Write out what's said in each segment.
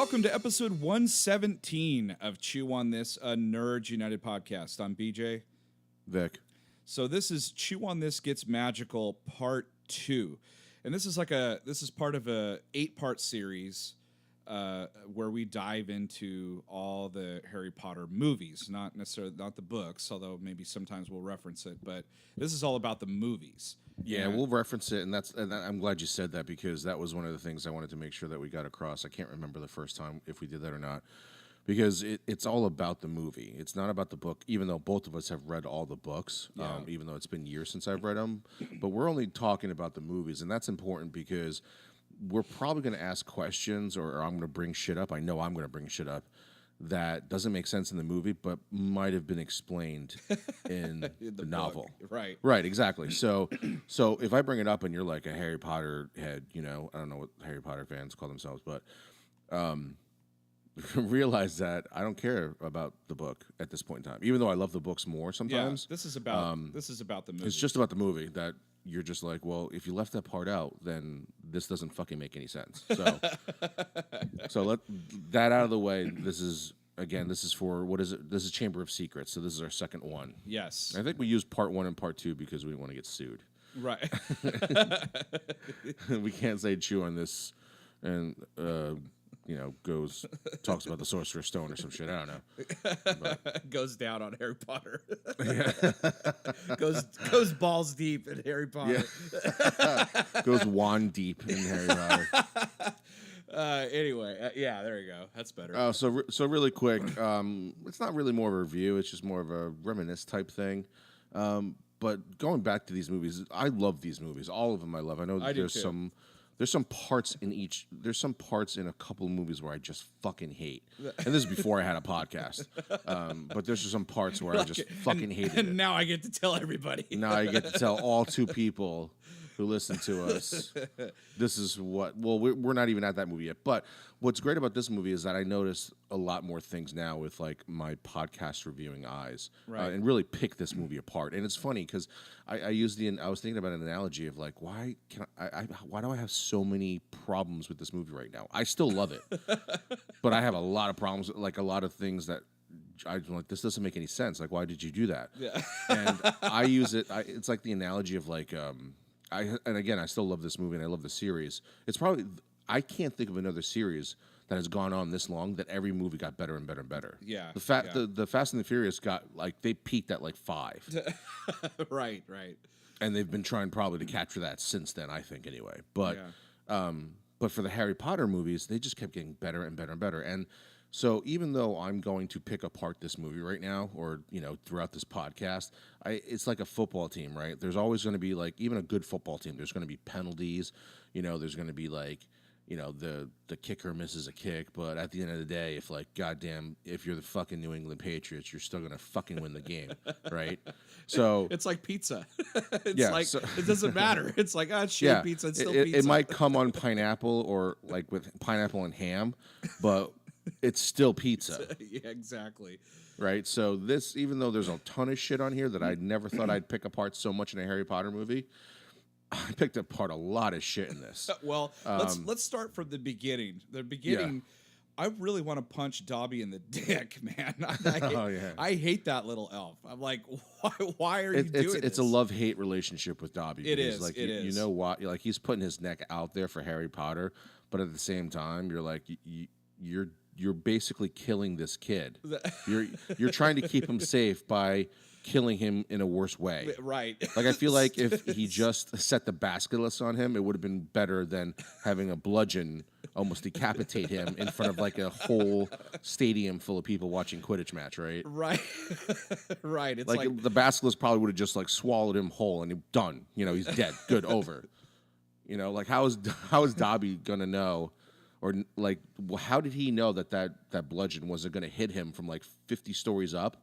Welcome to episode 117 of Chew on This, a Nerds United podcast. I'm BJ. Vic. So this is Chew on This Gets Magical Part 2. And this is part of a 8-part series where we dive into all the Harry Potter movies, not the books, although maybe sometimes we'll reference it, but this is all about the movies. Yeah, we'll reference it, and I'm glad you said that because that was one of the things I wanted to make sure that we got across. I can't remember the first time if we did that or not, because it's all about the movie. It's not about the book, even though both of us have read all the books, even though it's been years since I've read them. But we're only talking about the movies, and that's important because we're probably going to ask questions, or I'm going to bring shit up. I know I'm going to bring shit up that doesn't make sense in the movie, but might have been explained in the novel. Right, exactly. So if I bring it up and you're like a Harry Potter head, I don't know what Harry Potter fans call themselves, but realize that I don't care about the book at this point in time, even though I love the books more sometimes. Yeah, this is about the movie. It's just about the movie that you're just like, well, if you left that part out, then this doesn't fucking make any sense. So let that out of the way. This is for, what is it? This is Chamber of Secrets. So this is our second one. Yes. I think we used part 1 and part 2 because we didn't want to get sued. Right. We can't say chew on this and, talks about the Sorcerer's Stone or some shit. I don't know. But goes down on Harry Potter. goes balls deep in Harry Potter. Yeah. Goes wand deep in Harry Potter. Anyway, there you go. That's better. Oh, so really quick, it's not really more of a review. It's just more of a reminisce type thing. But going back to these movies, I love these movies. All of them I love. I know there's some parts in each. There's some parts in a couple of movies where I just fucking hate. And this is before I had a podcast. But there's just some parts where I just fucking hated it. And now I get to tell everybody. Now I get to tell all 2 people who listen to us. This is what. Well, we're not even at that movie yet. But what's great about this movie is that I notice a lot more things now with like my podcast reviewing eyes, right. And really pick this movie apart. And it's funny because I was thinking about an analogy of like, why do I have so many problems with this movie right now? I still love it, but I have a lot of problems, like a lot of things that I'm like, this doesn't make any sense. Like, why did you do that? Yeah. And I use it. It's like the analogy of like, and again, I still love this movie and I love the series. It's probably, I can't think of another series that has gone on this long that every movie got better and better and better. Yeah. The Fast and the Furious got like, they peaked at like 5. Right. And they've been trying probably to capture that since then, I think anyway. But but for the Harry Potter movies, they just kept getting better and better and better. And so even though I'm going to pick apart this movie right now, or throughout this podcast, it's like a football team, right? There's always going to be like, even a good football team, there's going to be penalties. There's going to be like, the kicker misses a kick, but at the end of the day, if you're the fucking New England Patriots, you're still gonna fucking win the game, right? So it's like pizza. It doesn't matter. It's like pizza. It's still pizza. It might come on pineapple or like with pineapple and ham, but it's still pizza. Yeah, exactly. Right. So this, even though there's a ton of shit on here that I never thought I'd pick apart so much in a Harry Potter movie, I picked apart a lot of shit in this. Well, let's start from the beginning. I really want to punch Dobby in the dick, man. I hate that little elf. I'm like, why are you doing this? It's a love-hate relationship with Dobby. It is. Like, it is. You know what? Like, he's putting his neck out there for Harry Potter, but at the same time, you're like, you're basically killing this kid. You're trying to keep him safe by killing him in a worse way. Right. Like, I feel like if he just set the basilisk on him, it would have been better than having a bludgeon almost decapitate him in front of like a whole stadium full of people watching Quidditch match, right? Right. Right. It's like the basilisk probably would have just like swallowed him whole and done. He's dead. Good, over. Like how is Dobby gonna know? Or like, how did he know that bludgeon wasn't gonna hit him from like 50 stories up?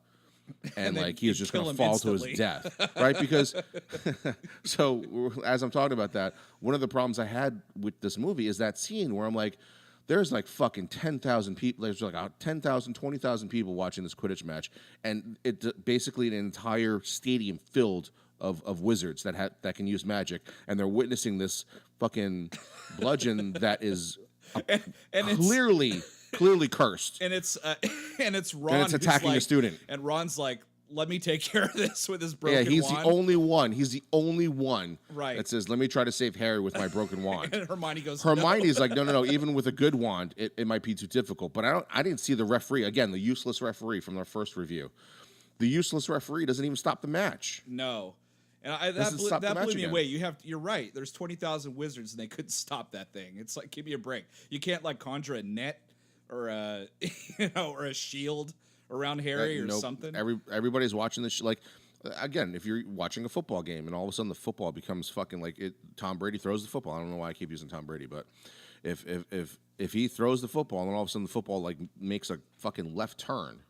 And like he was just going to fall to his death, right? Because so as I'm talking about that, one of the problems I had with this movie is that scene where I'm like, there's like fucking 10,000 people. There's like 10,000, 20,000 people watching this Quidditch match, and it basically an entire stadium filled of wizards that can use magic, and they're witnessing this fucking bludgeon that is and clearly clearly cursed. and it's and it's Ron And it's who's attacking a like, student. and Ron's like, let me take care of this with his broken Yeah, he's wand. the only one. He's the only one Right. that says, "Let me try to save Harry with my broken wand." And Hermione goes, Hermione's like, no. Even with a good wand, it might be too difficult. But I didn't see the referee again. The useless referee from our first review. The useless referee doesn't even stop the match. no. And that Doesn't blew, stop the that blew match me again. away. You're right. There's 20,000 wizards and they couldn't stop that thing. It's like, give me a break. You can't like conjure a net or a or a shield around Harry or Nope. something. Everybody's watching this. Like, again, if you're watching a football game and all of a sudden the football becomes fucking like it, Tom Brady throws the football. I don't know why I keep using Tom Brady, but if he throws the football and all of a sudden the football like makes a fucking left turn,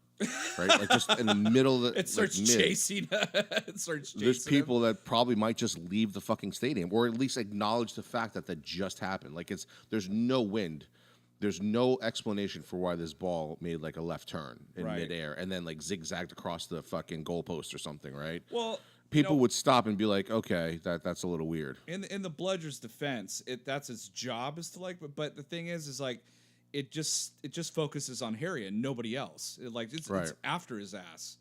right? Like just in the middle of the It starts like, mid, chasing. It starts chasing. there's him. people that probably might just leave the fucking stadium or at least acknowledge the fact that that just happened. Like there's no wind. There's no explanation for why this ball made like a left turn in Right. midair and then like zigzagged across the fucking goalpost or something, right? Well, People would stop and be like, okay, that's a little weird. in the Bludger's defense, that's its job is to like. But the thing is like, it just focuses on Harry and nobody else. It's Right. after his ass.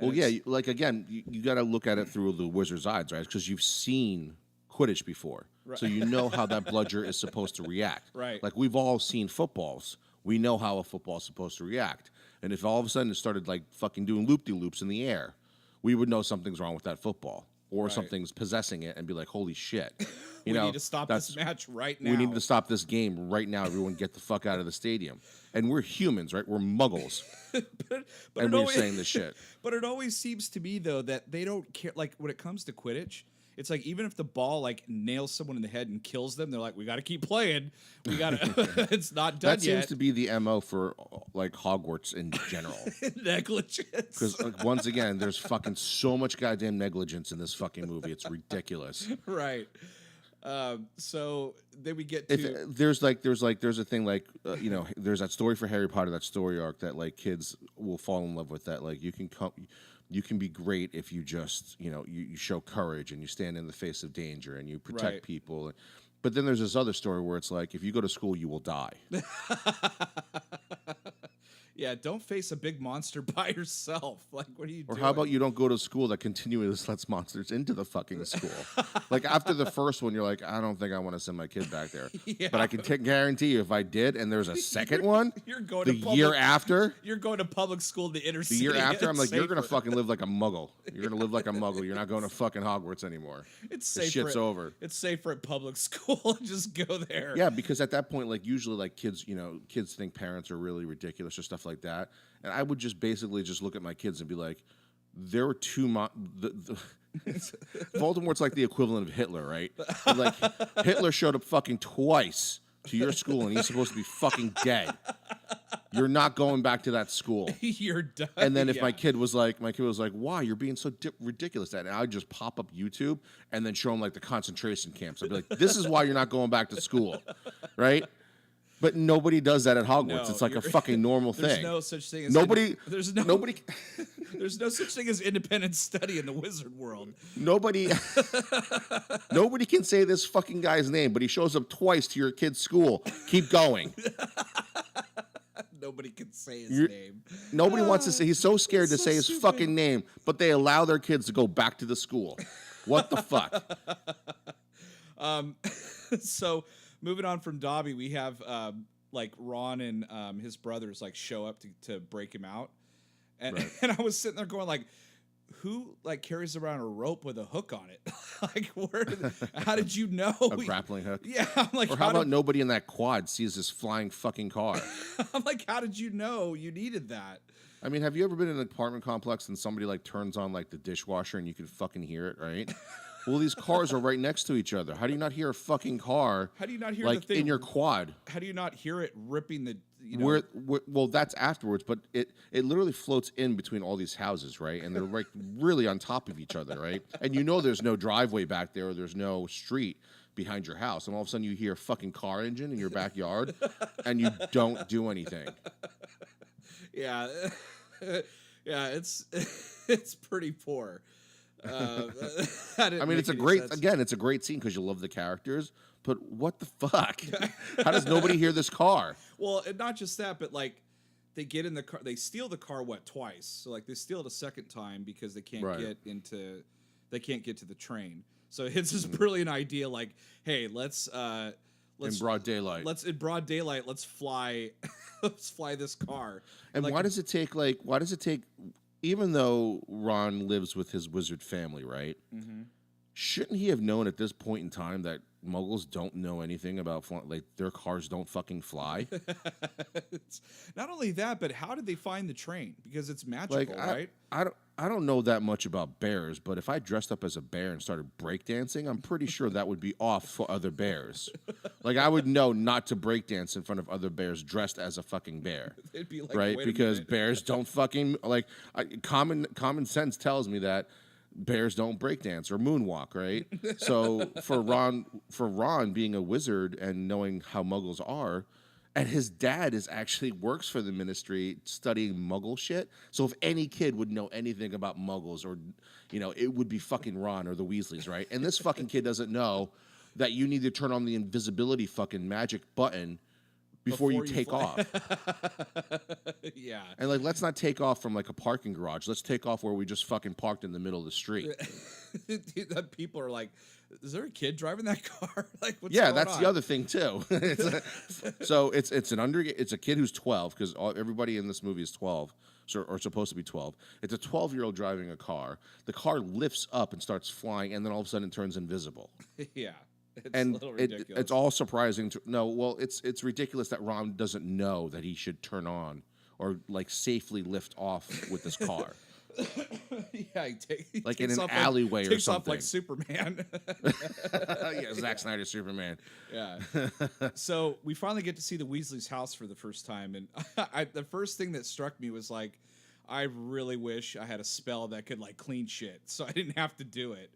Well, And yeah, it's- like again, you got to look at it through the wizard's eyes, right? Because you've seen Quidditch before, so you know how that bludger is supposed to react. Right. Like we've all seen footballs. We know how a football is supposed to react. And if all of a sudden it started like fucking doing loop-de-loops in the air, we would know something's wrong with that football or Right. something's possessing it and be like, holy shit. we You know, need to stop that's- this match right now. We need to stop this game right now. Everyone get the fuck out of the stadium. And we're humans, right? We're muggles. but And it we're always- saying this shit. But it always seems to me though that they don't care. Like when it comes to Quidditch, it's like even if the ball like nails someone in the head and kills them, they're like, we got to keep playing. We got to. It's not done That seems yet. to be the MO for like Hogwarts in general. Negligence. Because once again, there's fucking so much goddamn negligence in this fucking movie. It's ridiculous. Right. So then we get to If there's a thing like you know, there's that story for Harry Potter, that story arc that like kids will fall in love with. That like you can be great if you just you show courage and you stand in the face of danger and you protect Right. people. But then there's this other story where it's like if you go to school, you will die. yeah, don't face a big monster by yourself. Like, what are you Or doing? how about you don't go to school that continuously lets monsters into the fucking school? Like after the first one, you're like, I don't think I want to send my kid back there. Yeah. But I can guarantee you, if I did, and there's a second one, You're going the to year public, after, You're going to public school in the inner the city. year after, I'm It's like, you're gonna safer. fucking live like a muggle. You're gonna live like a muggle. You're not going to fucking Hogwarts anymore. It's This safer. shit's over. It's safer at public school. Just go there. Yeah, because at that point, like usually, like kids, kids think parents are really ridiculous or stuff like that. And I would just basically just look at my kids and be like, there were two. Voldemort's like the equivalent of Hitler, right? But, like Hitler showed up fucking twice to your school, and he's supposed to be fucking dead. You're not going back to that school. You're done. And then if Yeah. my kid was like, why you're being so ridiculous at it? And I'd just pop up YouTube and then show him like the concentration camps. I'd be like, this is why you're not going back to school, right? But nobody does that at Hogwarts. No, It's like a you're- fucking normal There's thing. no such thing as Nobody, there's no nobody, there's no such thing as independent study in the wizard world. nobody, nobody can say this fucking guy's name, but he shows up twice to your kid's school. Keep going. Nobody can say his You're- name. Nobody wants to say. He's so scared to so say his stupid. fucking name, but they allow their kids to go back to the school. What the fuck? So moving on from Dobby, we have like Ron and his brothers like show up to break him out, and Right. and I was sitting there going like, who like carries around a rope with a hook on it? Like, how did you know? A grappling hook. Yeah, I'm like, Or how did- about nobody in that quad sees this flying fucking car? I'm like, how did you know you needed that? I mean, have you ever been in an apartment complex and somebody like turns on like the dishwasher and you can fucking hear it, right? Well, these cars are right next to each other. How do you not hear a fucking car? How do you not hear like the thing in your quad? How do you not hear it ripping the? You know, Well, that's afterwards, but it literally floats in between all these houses, right? And they're like really on top of each other, right? And there's no driveway back there, or there's no street behind your house, and all of a sudden you hear a fucking car engine in your backyard, and you don't do anything. yeah, yeah, it's pretty poor. I mean, it's a great scene because you love the characters, but what the fuck? How does nobody hear this car? Well, and not just that, but like they get in the car, they steal the car twice. So like they steal it a second time because they can't Right. get to the train. So it's this brilliant idea, like, hey, let's In broad daylight. let's in broad daylight, let's fly let's fly this car. And like, why does it take, even though Ron lives with his wizard family, right? Shouldn't he have known at this point in time that Muggles don't know anything about like their cars don't fucking fly? it's not only that, but how did they find the train? Because it's magical, right? I don't know that much about bears, but if I dressed up as a bear and started breakdancing, I'm pretty sure that would be off for other bears. Like I would know not to breakdance in front of other bears dressed as a fucking bear. They'd be like, right? "Wait a Because minute." bears don't fucking like common sense tells me that bears don't breakdance or moonwalk, right? So for Ron being a wizard and knowing how Muggles are, and his dad actually works for the Ministry studying Muggle shit. So if any kid would know anything about Muggles, or it would be fucking Ron or the Weasleys, right? And this fucking kid doesn't know that you need to turn on the invisibility fucking magic button before you take off. Yeah. And like, let's not take off from like a parking garage. Let's take off where we just fucking parked in the middle of the street. That people are like, is there a kid driving that car? Like, what's Yeah, going that's on? the other thing too. It's a kid who's 12 because everybody in this movie is 12 or supposed to be 12. It's a 12-year-old driving a car. The car lifts up and starts flying, and then all of a sudden it turns invisible. Yeah. It's And a little ridiculous. it's all surprising to no. Well, it's ridiculous that Ron doesn't know that he should turn on or like safely lift off with this car. Yeah, he Like in takes an off alleyway or takes off like something. Superman. Yeah, Zack Snyder Superman. Yeah. So we finally get to see the Weasley's house for the first time, and the first thing that struck me was like, I really wish I had a spell that could like clean shit, so I didn't have to do it.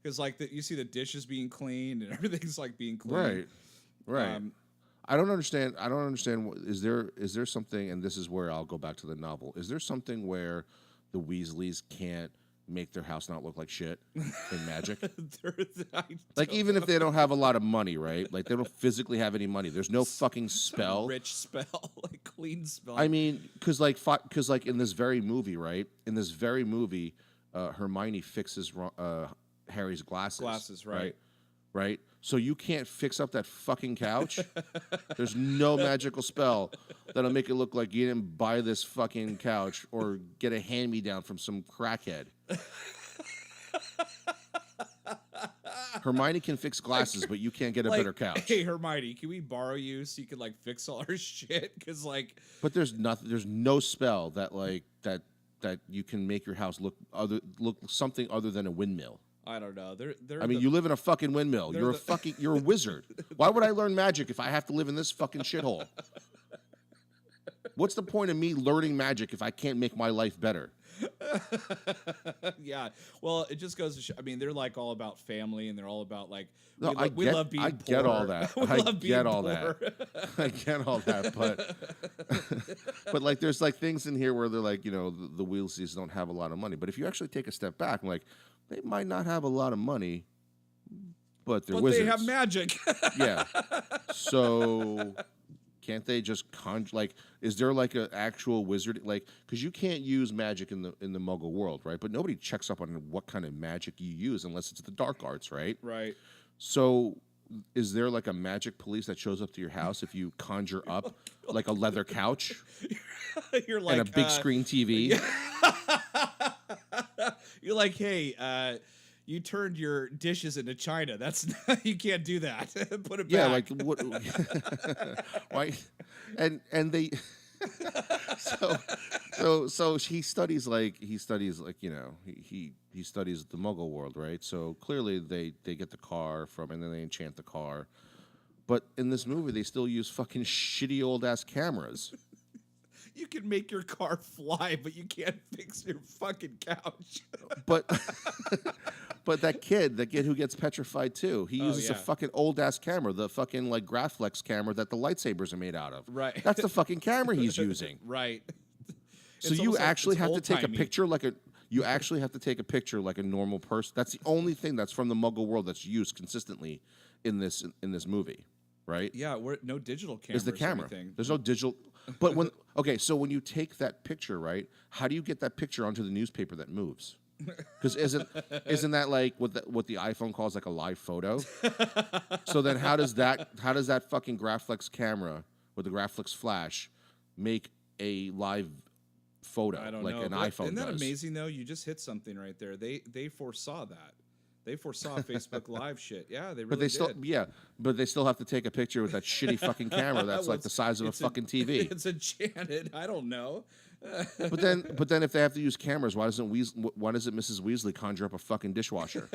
Because like you see the dishes being cleaned and everything's like being cleaned. Right. I don't understand. Is there something? And this is where I'll go back to the novel. Is there something where the Weasleys can't make their house not look like shit in magic? Like even if they don't have a lot of money, right? Like they don't physically have any money. There's no fucking spell. Rich spell, like clean spell. I mean, because like in this very movie, right? In this very movie, Hermione fixes Harry's glasses. Glasses, right. Right? So you can't fix up that fucking couch? There's no magical spell that'll make it look like you didn't buy this fucking couch or get a hand-me-down from some crackhead. Hermione can fix glasses, but you can't get a better couch. Hey, Hermione, can we borrow you so you can like fix all our shit? Because like, But there's no spell that that you can make your house look something other than a windmill. I don't know. I mean, you live in a fucking windmill. You're a wizard. Why would I learn magic if I have to live in this fucking shithole? What's the point of me learning magic if I can't make my life better? Yeah. Well, it just goes to show. I mean, they're like all about family, and they're all about like No, we love being poor. I get all that. We I love being get all poor. that. I get all that. But like, there's like things in here where they're like, the Weasleys don't have a lot of money. But if you actually take a step back, I'm like, they might not have a lot of money, but they're wizards. They have magic. Yeah. So can't they just like, is there like an actual wizard? Like, because you can't use magic in the Muggle world, right? But nobody checks up on what kind of magic you use unless it's the dark arts, right? Right. So is there like a magic police that shows up to your house if you conjure up like a leather couch You're like, and a big screen TV? You're like, hey, you turned your dishes into china. That's you can't do that. Put it Yeah, back. like what? Why? And they. So he studies like he studies the Muggle world, right? So clearly they get the car from, and then they enchant the car. But in this movie, they still use fucking shitty old ass cameras. You can make your car fly, but you can't fix your fucking couch. But but that kid who gets petrified too, he uses a fucking old ass camera, the fucking like Graflex camera that the lightsabers are made out of. Right. That's the fucking camera he's using. Right. So you actually have to take a picture like a normal person. That's the only thing that's from the Muggle world that's used consistently in this movie. right? Yeah, we're no digital cameras. Is the or camera. anything. There's no digital. But when so when you take that picture, right? How do you get that picture onto the newspaper that moves? Because isn't that like what the iPhone calls like a live photo? So then how does that fucking Graflex camera with the Graflex flash make a live photo I don't like know. an But iPhone isn't that does? amazing though? You just hit something right there. They foresaw that. They foresaw Facebook Live shit. Yeah, they really But they did. but they still have to take a picture with that shitty fucking camera that's Well, like the size of a it's fucking TV. It's a Janet. I don't know. But then if they have to use cameras, why doesn't Mrs. Weasley conjure up a fucking dishwasher?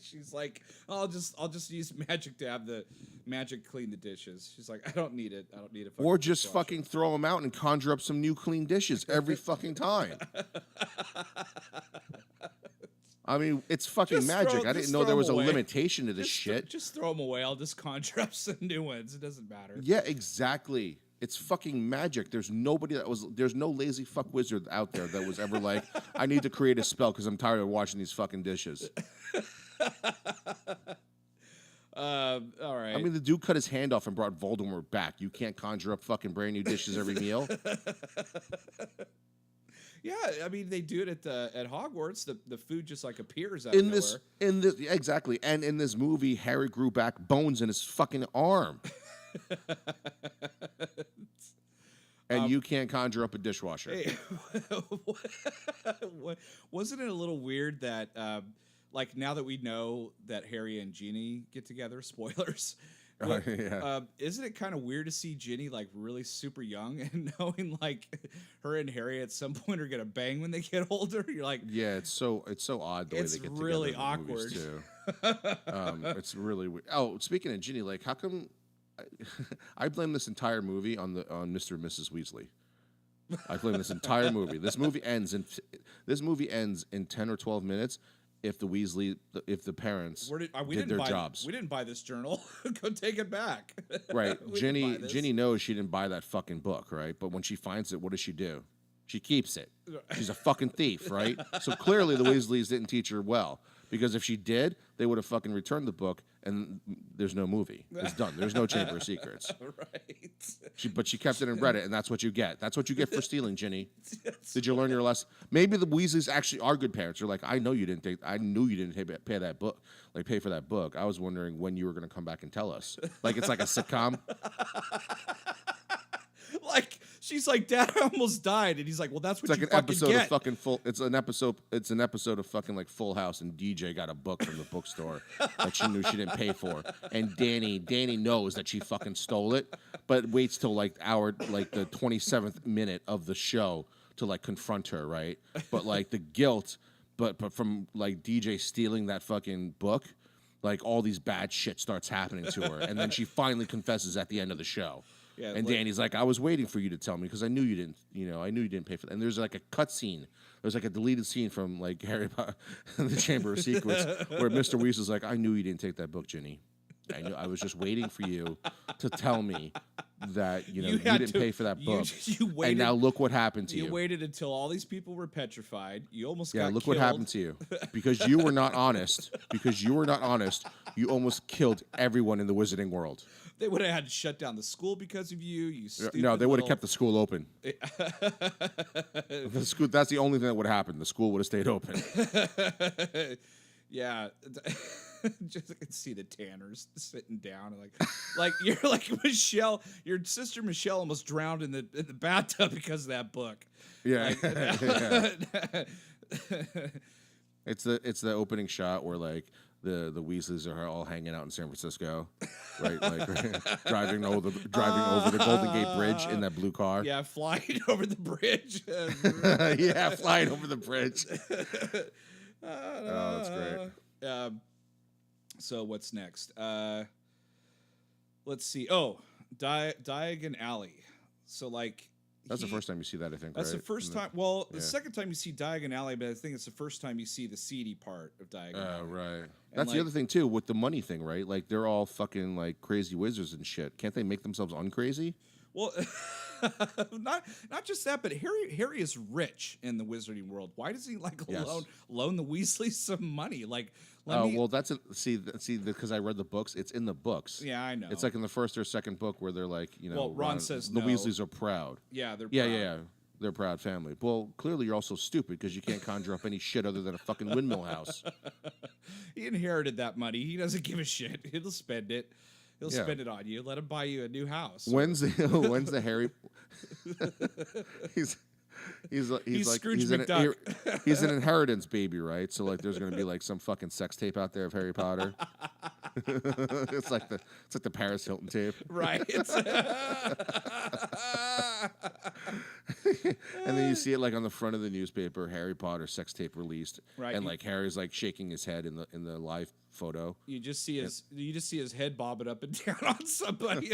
She's like, I'll just use magic to have the magic clean the dishes. She's like, I don't need it. I don't need a fucking Or just dishwasher. fucking throw them out and conjure up some new clean dishes every fucking time. I mean, it's fucking Just magic. throw- I just didn't know throw there was 'em a away. limitation to this shit. Just throw them away. I'll just conjure up some new ones. It doesn't matter. Yeah, exactly. It's fucking magic. There's no lazy fuck wizard out there that was ever like, I need to create a spell because I'm tired of washing these fucking dishes. All right. I mean, the dude cut his hand off and brought Voldemort back. You can't conjure up fucking brand new dishes every meal. Yeah, I mean they do it at Hogwarts. The food just like appears out In of this, nowhere. yeah, exactly. And in this movie, Harry grew back bones in his fucking arm. And you can't conjure up a dishwasher. Hey, wasn't it a little weird that like now that we know that Harry and Ginny get together, spoilers. Yeah. Isn't it kind of weird to see Ginny like really super young and knowing like her and Harry at some point are gonna bang when they get older? You're like, Yeah, it's so odd the way It's they get really together in the movies, awkward. too. It's really weird. Oh, speaking of Ginny, like, how come I blame this entire movie on Mr. and Mrs. Weasley. I blame this entire movie. This movie ends in 10 or 12 minutes if the parents we did didn't their buy, jobs. We didn't buy this journal. Go take it back. Right. We didn't buy this. Ginny knows she didn't buy that fucking book, right? But when she finds it, what does she do? She keeps it. She's a fucking thief, right? So clearly the Weasleys didn't teach her well. Because if she did, they would have fucking returned the book and there's no movie. It's done. There's no Chamber of Secrets. Right. But she kept it and read it, and that's what you get. That's what you get for stealing, Ginny. Did you learn your lesson? Maybe the Weasleys actually are good parents. They're like, I knew you didn't pay that book, like pay for that book. I was wondering when you were going to come back and tell us. Like it's like a sitcom. Like she's like, Dad, I almost died, and he's like, well, that's what It's like you an fucking episode get. of fucking full. It's an episode of fucking like Full House, and DJ got a book from the bookstore that she knew she didn't pay for, and Danny knows that she fucking stole it, but waits till like the 27th minute of the show to like confront her, right? But like the guilt, but from like DJ stealing that fucking book, like all these bad shit starts happening to her, and then she finally confesses at the end of the show. Yeah, And like- Danny's like, I was waiting for you to tell me because I knew you didn't pay for that. And there's like a cut scene. There's like a deleted scene from like Harry Potter, the Chamber of Secrets, where Mr. Weasley's like, I knew you didn't take that book, Ginny. I was just waiting for you to tell me that you had didn't to- pay for that book. you waited- and now look what happened to You you. waited until all these people were petrified. You almost Yeah, got look killed. what happened to you because you were not honest. Because you were not honest, you almost killed everyone in the wizarding world. They would have had to shut down the school because of you. You stupid No, they would have little- kept the school open. The school. That's the only thing that would happen. The school would have stayed open. Yeah, just I can see the Tanners sitting down and like you're like Michelle. Your sister Michelle almost drowned in the bathtub because of that book. Yeah. Yeah. It's the opening shot where like the Weasleys are all hanging out in San Francisco, right? Like driving over the Golden Gate Bridge in that blue car. Yeah, flying over the bridge. Yeah, flying over the bridge. Oh, that's great. So what's next? Let's see. Oh, Diagon Alley. So like That's the first time you see that, I think. That's right? the first time. Well, the second time you see Diagon Alley, but I think it's the first time you see the seedy part of Diagon Oh, Alley. right. That's the like- other thing too with the money thing, right? Like they're all fucking like crazy wizards and shit. Can't they make themselves uncrazy? Well, not just that, but Harry is rich in the wizarding world. Why does he like Yes. loan the Weasleys some money? Like, let Oh me. well, see because I read the books. It's in the books. Yeah, I know. It's like in the first or second book where they're like, Well, Ron says the no. Weasleys are proud. Yeah, they're Yeah, proud. yeah. They're a proud family. Well, clearly you're also stupid because you can't conjure up any shit other than a fucking windmill house. He inherited that money. He doesn't give a shit. He'll spend it. He'll Yeah. spend it on you. Let him buy you a new house. When's the Harry? he's He's like Scrooge he's an, McDuck. he's an inheritance baby, right? So like, there's gonna be like some fucking sex tape out there of Harry Potter. it's like the Paris Hilton tape, Right. and then you see it like on the front of the newspaper, Harry Potter sex tape released, Right. and like Harry's like shaking his head in the live photo. You just see his head bobbing up and down on somebody.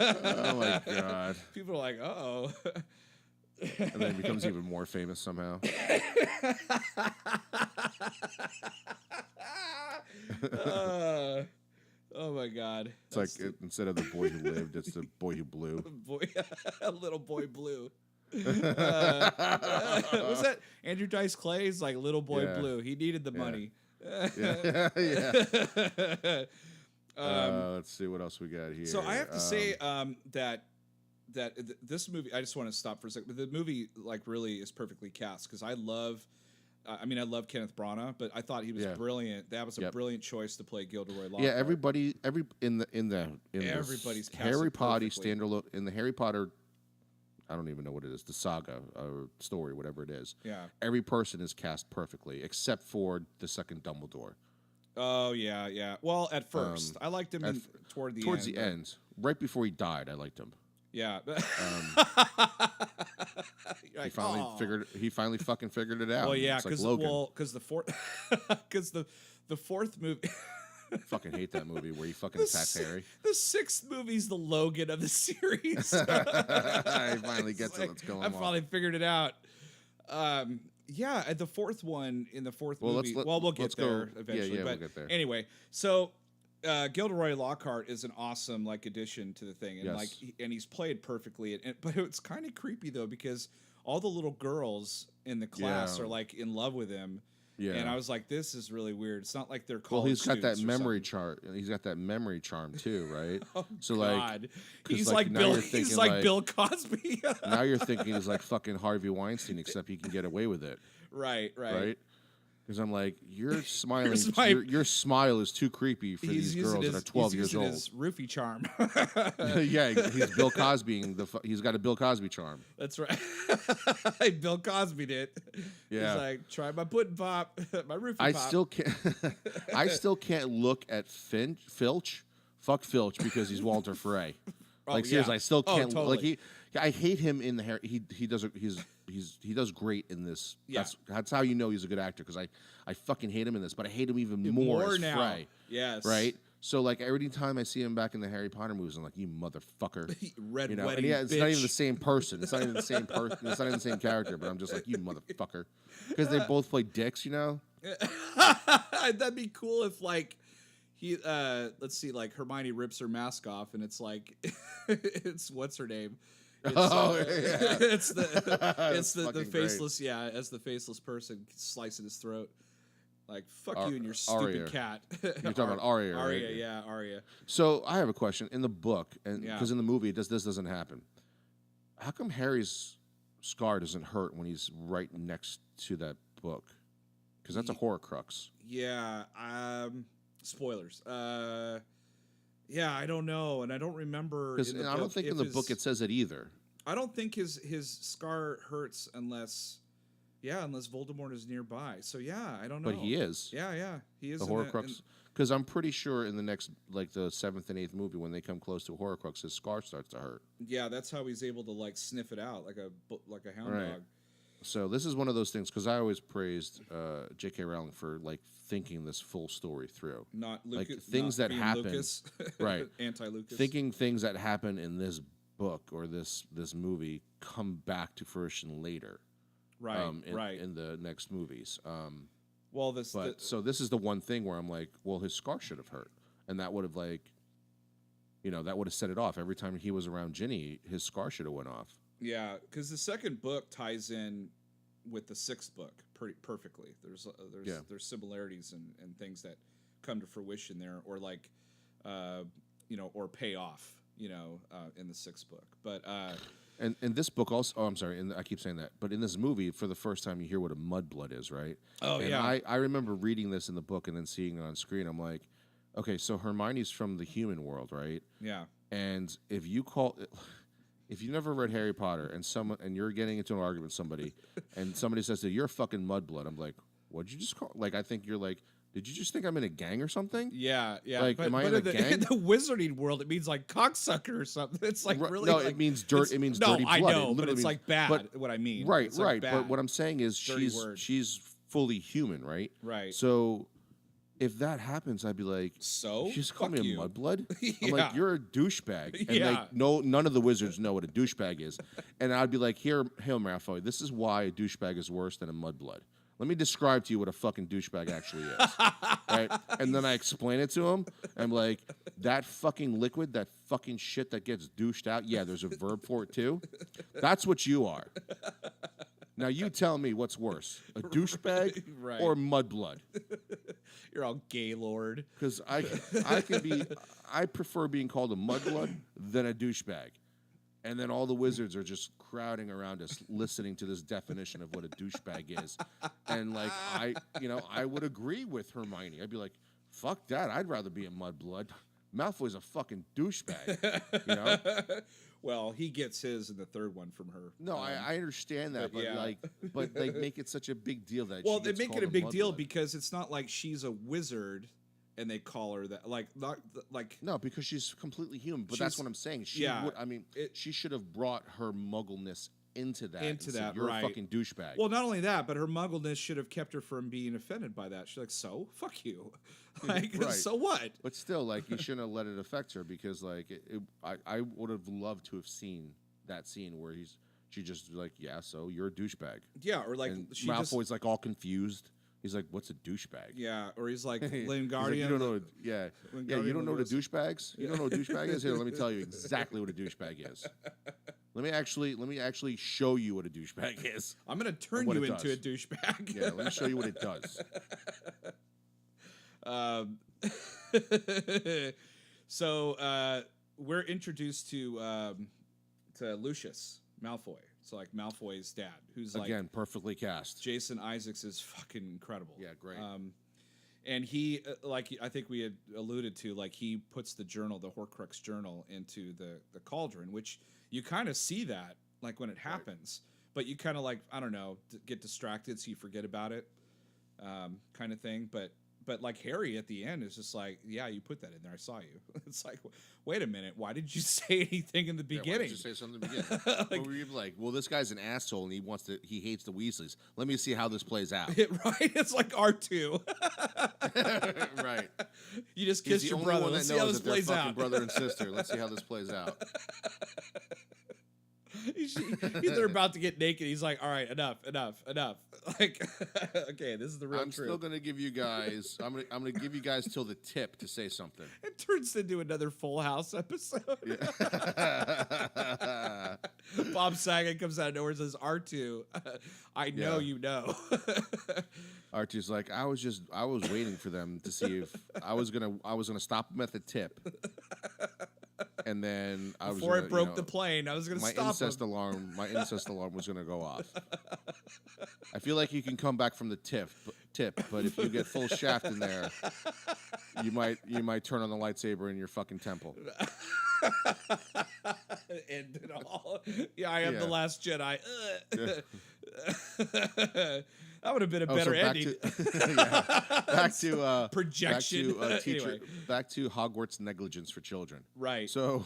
Oh my god! People are like, "Oh." And then he becomes even more famous somehow. Oh my god. It's like instead of the boy who lived, it's the boy who blew. Boy, little boy blue. Was that Andrew Dice Clay's like little boy Yeah. blue? He needed the Yeah. money. Yeah. Let's see what else we got here. So I have to say that this movie. I just want to stop for a second. But the movie like really is perfectly cast because I love. I mean, I love Kenneth Branagh, but I thought he was Yeah. brilliant. That was a Yep. brilliant choice to play Gilderoy Lockhart. yeah, everybody, in Everybody's the casted Harry Potter perfectly. standalone in the Harry Potter. I don't even know what it is. The saga or story, whatever it is. Yeah. Every person is cast perfectly except for the second Dumbledore. Oh yeah, yeah. Well, at first, I liked him toward the Towards end. the end, right before he died, I liked him. Yeah. You're He like, finally "Aw." He finally fucking figured it out. Well, yeah, It's like because Logan. the fourth because the fourth movie. Fucking hate that movie where he fucking attacks Harry. The sixth movie's the Logan of the series. He finally gets it. Let's go. I finally figured it out. Yeah, at the fourth one in the fourth Well, movie. We'll get let's there go. eventually. Yeah, but we'll get there. anyway, so Gilderoy Lockhart is an awesome like addition to the thing, and Yes. like and he's played perfectly. But it's kind of creepy though because all the little girls in the class Yeah. are like in love with him. Yeah. And I was like, this is really weird. It's not like they're Well, college he's got that students or memory something. chart. He's got that memory charm too, right? Oh, So God. like, 'cause, He's like, like now Bill. you're He's thinking, like like- Bill Cosby. now you're thinking he's like fucking Harvey Weinstein, except he can get away with it, right. right? Because I'm like, you're smiling. my- your smile is too creepy for these girls that are 12 years old. His roofie charm. Yeah, he's Bill Cosby. He's got a Bill Cosby charm. That's right. Bill Cosby did. Yeah. He's like, try my pudding pop, my roofie I pop. still can't. I still can't look at Filch. Fuck Filch because he's Walter Frey. Like seriously, yeah. I still Oh, can't. totally. Like I hate him in the hair. He does. He does great in this. Yeah. That's how you know he's a good actor because I fucking hate him in this, but I hate him even more as now. Frey. Yes. Right. So like every time I see him back in the Harry Potter movies, I'm like, you motherfucker. Red You know, wedding and yeah, it's bitch. not even the same person. It's not even the same person. It's not even the same character. But I'm just like, you motherfucker, because they both play dicks. You know. That'd be cool if like he let's see, like Hermione rips her mask off and it's like it's what's her name? It's, Oh, yeah. it's the fucking great. faceless, yeah, as the faceless person slicing his throat. Like fuck you and your Aria. stupid cat. You're talking about Arya, right? Arya, yeah, Arya. So I have a question. In the book, and Yeah. because in the movie, this doesn't happen. How come Harry's scar doesn't hurt when he's right next to that book? Because that's a Horcrux. Yeah, spoilers. Yeah, I don't know, and I don't remember. Because in the I don't book think if in the his- book it says it either. I don't think his scar hurts unless Voldemort is nearby. So yeah, I don't know. But he is. Yeah, he is The in Horcrux. Because I'm pretty sure in the next, like the 7th and 8th movie, when they come close to Horcrux, his scar starts to hurt. yeah, that's how he's able to like sniff it out like a hound Right. dog. So this is one of those things, because I always praised J.K. Rowling for like thinking this full story through. Not Like, Lucas, things not that being happen- Lucas. Right. Anti-Lucas. Thinking things that happen in this book or this movie come back to fruition later. right, right. In the next movies. Well, So this is the one thing where I'm like, well, his scar should have hurt, and that would have like you know, that would have set it off. Every time he was around Ginny, his scar should have went off. Yeah, because the second book ties in with the sixth book pretty perfectly. There's similarities and things that come to fruition there, or like, or pay off, in the sixth book. But and this book also, oh, I'm sorry, and I keep saying that, but in this movie, for the first time, you hear what a mudblood is, right? Oh, and yeah. I remember reading this in the book and then seeing it on screen. I'm like, okay, so Hermione's from the human world, right? Yeah. And if you never read Harry Potter and you're getting into an argument with somebody, and somebody says that you're a fucking mudblood, I'm like, what'd you just call? Like, I think you're like, did you just think I'm in a gang or something? Yeah. Like, am I in a gang? In the wizarding world, it means like cocksucker or something. It's like really. No, like, it means dirt. It means no, dirty blood. I know, It but it's means, like bad. but, what I mean, right, it's like right. bad. But what I'm saying is Dirty word. she's fully human, right? Right. So if that happens, I'd be like, so you just call fuck me you. a mudblood? Yeah. I'm like, you're a douchebag. And Yeah. like, no, none of the wizards know what a douchebag is. And I'd be like, here, Hail Malfoy, this is why a douchebag is worse than a mudblood. Let me describe to you what a fucking douchebag actually is. Right? And then I explain it to him. I'm like, that fucking liquid, that fucking shit that gets douched out, yeah, there's a verb for it too. That's what you are. Now you tell me what's worse, a douchebag Right. or mudblood? You're all Gaylord. Because I prefer being called a mudblood than a douchebag. And then all the wizards are just crowding around us, listening to this definition of what a douchebag is. And like I would agree with Hermione. I'd be like, fuck that. I'd rather be a mudblood. Malfoy's a fucking douchebag. You know? Well, he gets his in the third one from her. No, I understand that, but yeah. but they make it such a big deal that Well, she they gets make it called a big deal mudblood. because it's not like she's a wizard and they call her that. Like, not like. No, because she's completely human. But She's- that's what I'm saying. She yeah, would, I mean, she should have brought her muggleness into that. and Into said, that, you're right. a fucking douchebag. Well, not only that, but her muggleness should have kept her from being offended by that. She's like, so fuck you, like, Right. so what? But still, like, you shouldn't have let it affect her because, like, I would have loved to have seen that scene where she just like, yeah, so you're a douchebag. Yeah, or like And she Malfoy's just, like all confused. He's like, what's a douchebag? yeah, or he's like He's like, Lingardian. you don't know. Yeah, Wingardium you don't know what a Leviosa. douchebags. You don't know what a douchebag is. Here, let me tell you exactly what a douchebag is. Let me actually show you what a douchebag is. I'm gonna turn what you it into a does. douchebag. Yeah, let me show you what it does. So we're introduced to Lucius Malfoy. So like Malfoy's dad, who's like Again, perfectly cast. Jason Isaacs is fucking incredible. Yeah, great. And he, like I think we had alluded to, like he puts the journal, the Horcrux journal, into the cauldron, which you kind of see that like when it happens, but you kind of like, I don't know, get distracted so you forget about it, kind of thing. But like Harry at the end is just like, yeah, you put that in there. I saw you. It's like, wait a minute. Why did you say anything in the Yeah, why beginning? did you say something in the beginning? What were you like, well, this guy's an asshole and he hates the Weasleys. Let me see how this plays out. Right? It's like R2. Right. You just He's kissed the your only brother. one Let's that see how knows this that they're plays fucking out. brother and sister. Let's see how this plays out. They're about to get naked. He's like, all right, enough. Like, okay, this is the real I'm truth. still gonna give you guys. I'm gonna give you guys till the tip to say something. It turns into another Full House episode. Bob Saget comes out of nowhere and says, R2, I know Yeah. you know. Archie's like, I was waiting for them to see if I was gonna stop them at the tip, and then I was Before gonna, it broke the plane, I was going to my stop incest him. alarm was gonna go off. I feel like you can come back from the tip, but if you get full shaft in there, you might turn on the lightsaber in your fucking temple. End it all. Yeah, I am the Yeah. last Jedi. That would have been a Oh, better so ending. back to Projection. Anyway. Back to Hogwarts negligence for children. Right. So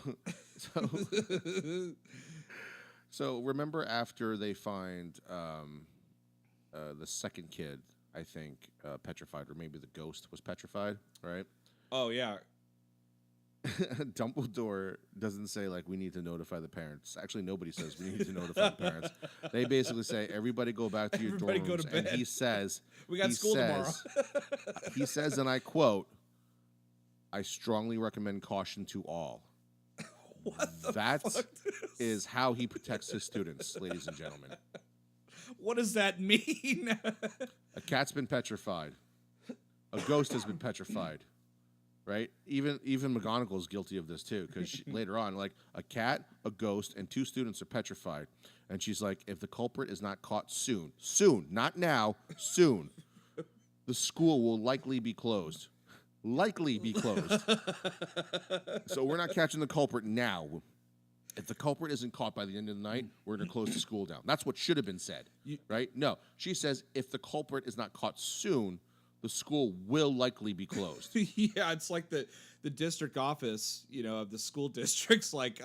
so remember after they find the second kid, I think petrified, or maybe the ghost was petrified, right? Oh, yeah. Dumbledore doesn't say like we need to notify the parents. Actually, nobody says we need to notify the parents. They basically say everybody go back to your Everybody dorms. go to And bed. he says We got he school tomorrow. He says, and I quote, "I strongly recommend caution to all." That is how he protects his students, ladies and gentlemen. What does that mean? A cat's been petrified. A ghost has been petrified. Right? Even McGonagall is guilty of this too, because later on, like, a cat, a ghost, and 2 students are petrified. And she's like, if the culprit is not caught soon, not now, soon, the school will likely be closed. Likely be closed. So we're not catching the culprit now. If the culprit isn't caught by the end of the night, we're going to close the school down. That's what should have been said, right? No, she says if the culprit is not caught soon, the school will likely be closed. Yeah, it's like the district office, of the school district's like,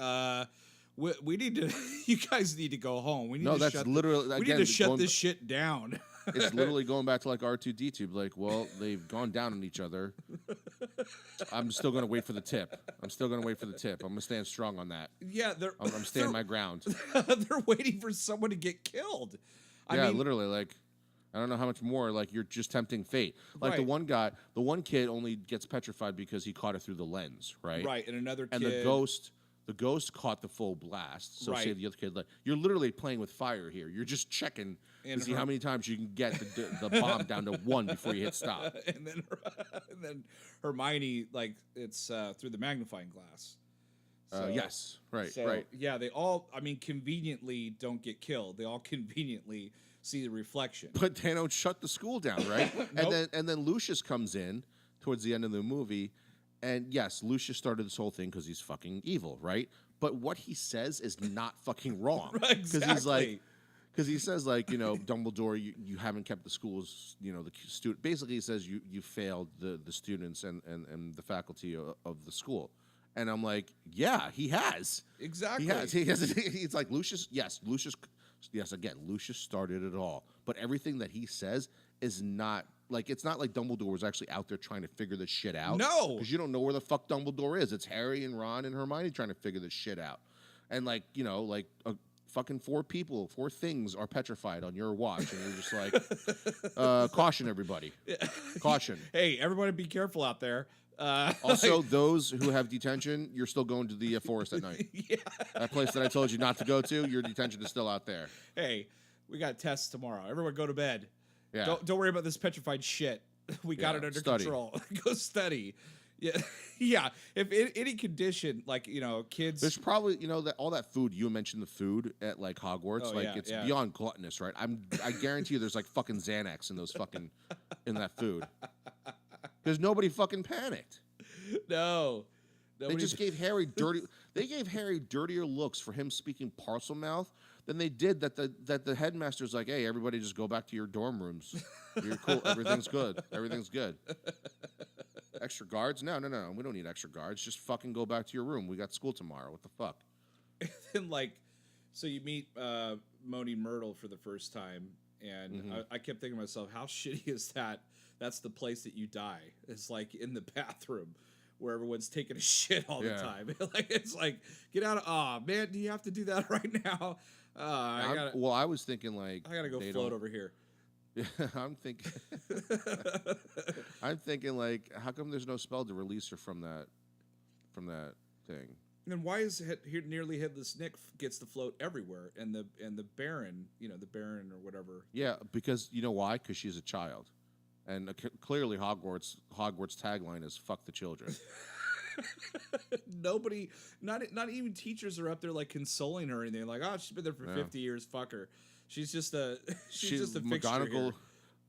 we need to, you guys need to go home. We need to shut we need to shut this shit down. It's literally going back to like R2-D2, like, well, they've gone down on each other. I'm still going to wait for the tip. I'm going to stand strong on that. Yeah, I'm standing my ground. They're waiting for someone to get killed. I mean, literally, like, I don't know how much more, like, you're just tempting fate. Like, Right. the one kid only gets petrified because he caught it through the lens, right? right, and another kid. And the ghost caught the full blast. So say Right. the other kid, like, you're literally playing with fire here. You're just checking And to see how many times you can get the bomb down to 1 before you hit stop. and then Hermione, like, it's through the magnifying glass. So, Yes, right, so, right. Yeah, they all, conveniently don't get killed. They all conveniently see the reflection. But they don't shut the school down, right? Nope. And then Lucius comes in towards the end of the movie, and yes, Lucius started this whole thing because he's fucking evil, right? But what he says is not fucking wrong. Right, exactly. He's like, because he says, like, Dumbledore, you haven't kept the schools, the student. Basically, he says you failed the students and the faculty of the school. And I'm like, yeah, he has. Exactly. He has. He's like, Lucius, yes, again, Lucius started it all. But everything that he says is not, like, it's not like Dumbledore was actually out there trying to figure this shit out. No. Because you don't know where the fuck Dumbledore is. It's Harry and Ron and Hermione trying to figure this shit out. And, like, fucking 4 things are petrified on your watch. And you're just like, caution, everybody. Caution. Hey, everybody be careful out there. Also, those who have detention, you're still going to the forest at night. Yeah. That place that I told you not to go to, your detention is still out there. Hey, we got tests tomorrow. Everyone go to bed. Yeah. Don't worry about this petrified shit. We got it under study. control. Go study. Yeah. Yeah. If in any condition, like, kids. There's probably, that all that food, you mentioned the food at like Hogwarts, Oh, like yeah, it's yeah. beyond gluttonous, right? I guarantee you there's like fucking Xanax in those fucking, in that food. Because nobody fucking panicked. No. They just gave Harry dirtier looks for him speaking parcel mouth than they did that the headmaster's like, hey, everybody just go back to your dorm rooms. You're cool. Everything's good. Everything's good. Extra guards? No. We don't need extra guards. Just fucking go back to your room. We got school tomorrow. What the fuck? And, like, so you meet Moaning Myrtle for the first time, and I kept thinking to myself, how shitty is that? That's the place that you die. It's like in the bathroom where everyone's taking a shit all the time. Like, it's like, get out of, man, do you have to do that right now? I was thinking, like, I gotta go float over here. I'm thinking like, how come there's no spell to release her from that thing? And then why is nearly headless Nick gets to float everywhere, and the Baron, the Baron or whatever? Yeah, because you know why? Because she's a child, and clearly Hogwarts tagline is "fuck the children." Nobody, not even teachers are up there like consoling her or anything. Like, oh, she's been there for 50 years. Fuck her. She's just a fixture here.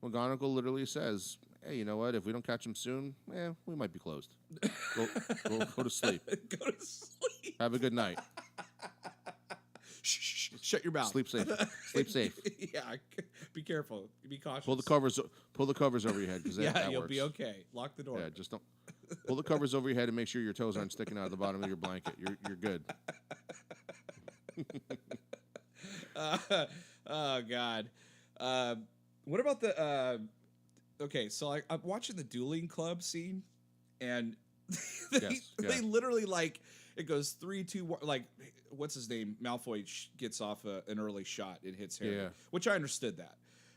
McGonagall literally says, "Hey, you know what? If we don't catch him soon, we might be closed. Go to sleep. Go to sleep. Have a good night. Shh, shut your mouth. Sleep safe. Sleep safe. Yeah, be careful. Be cautious. Pull the covers over your head because that you'll works. be okay. Lock the door. Yeah, just don't pull the covers over your head and make sure your toes aren't sticking out of the bottom of your blanket. You're good. Oh God. What about the? Okay, so I'm watching the dueling club scene, and they literally, like, it goes 3, 2, 1. Like, what's his name? Malfoy gets off an early shot and hits Harry, which I understood that.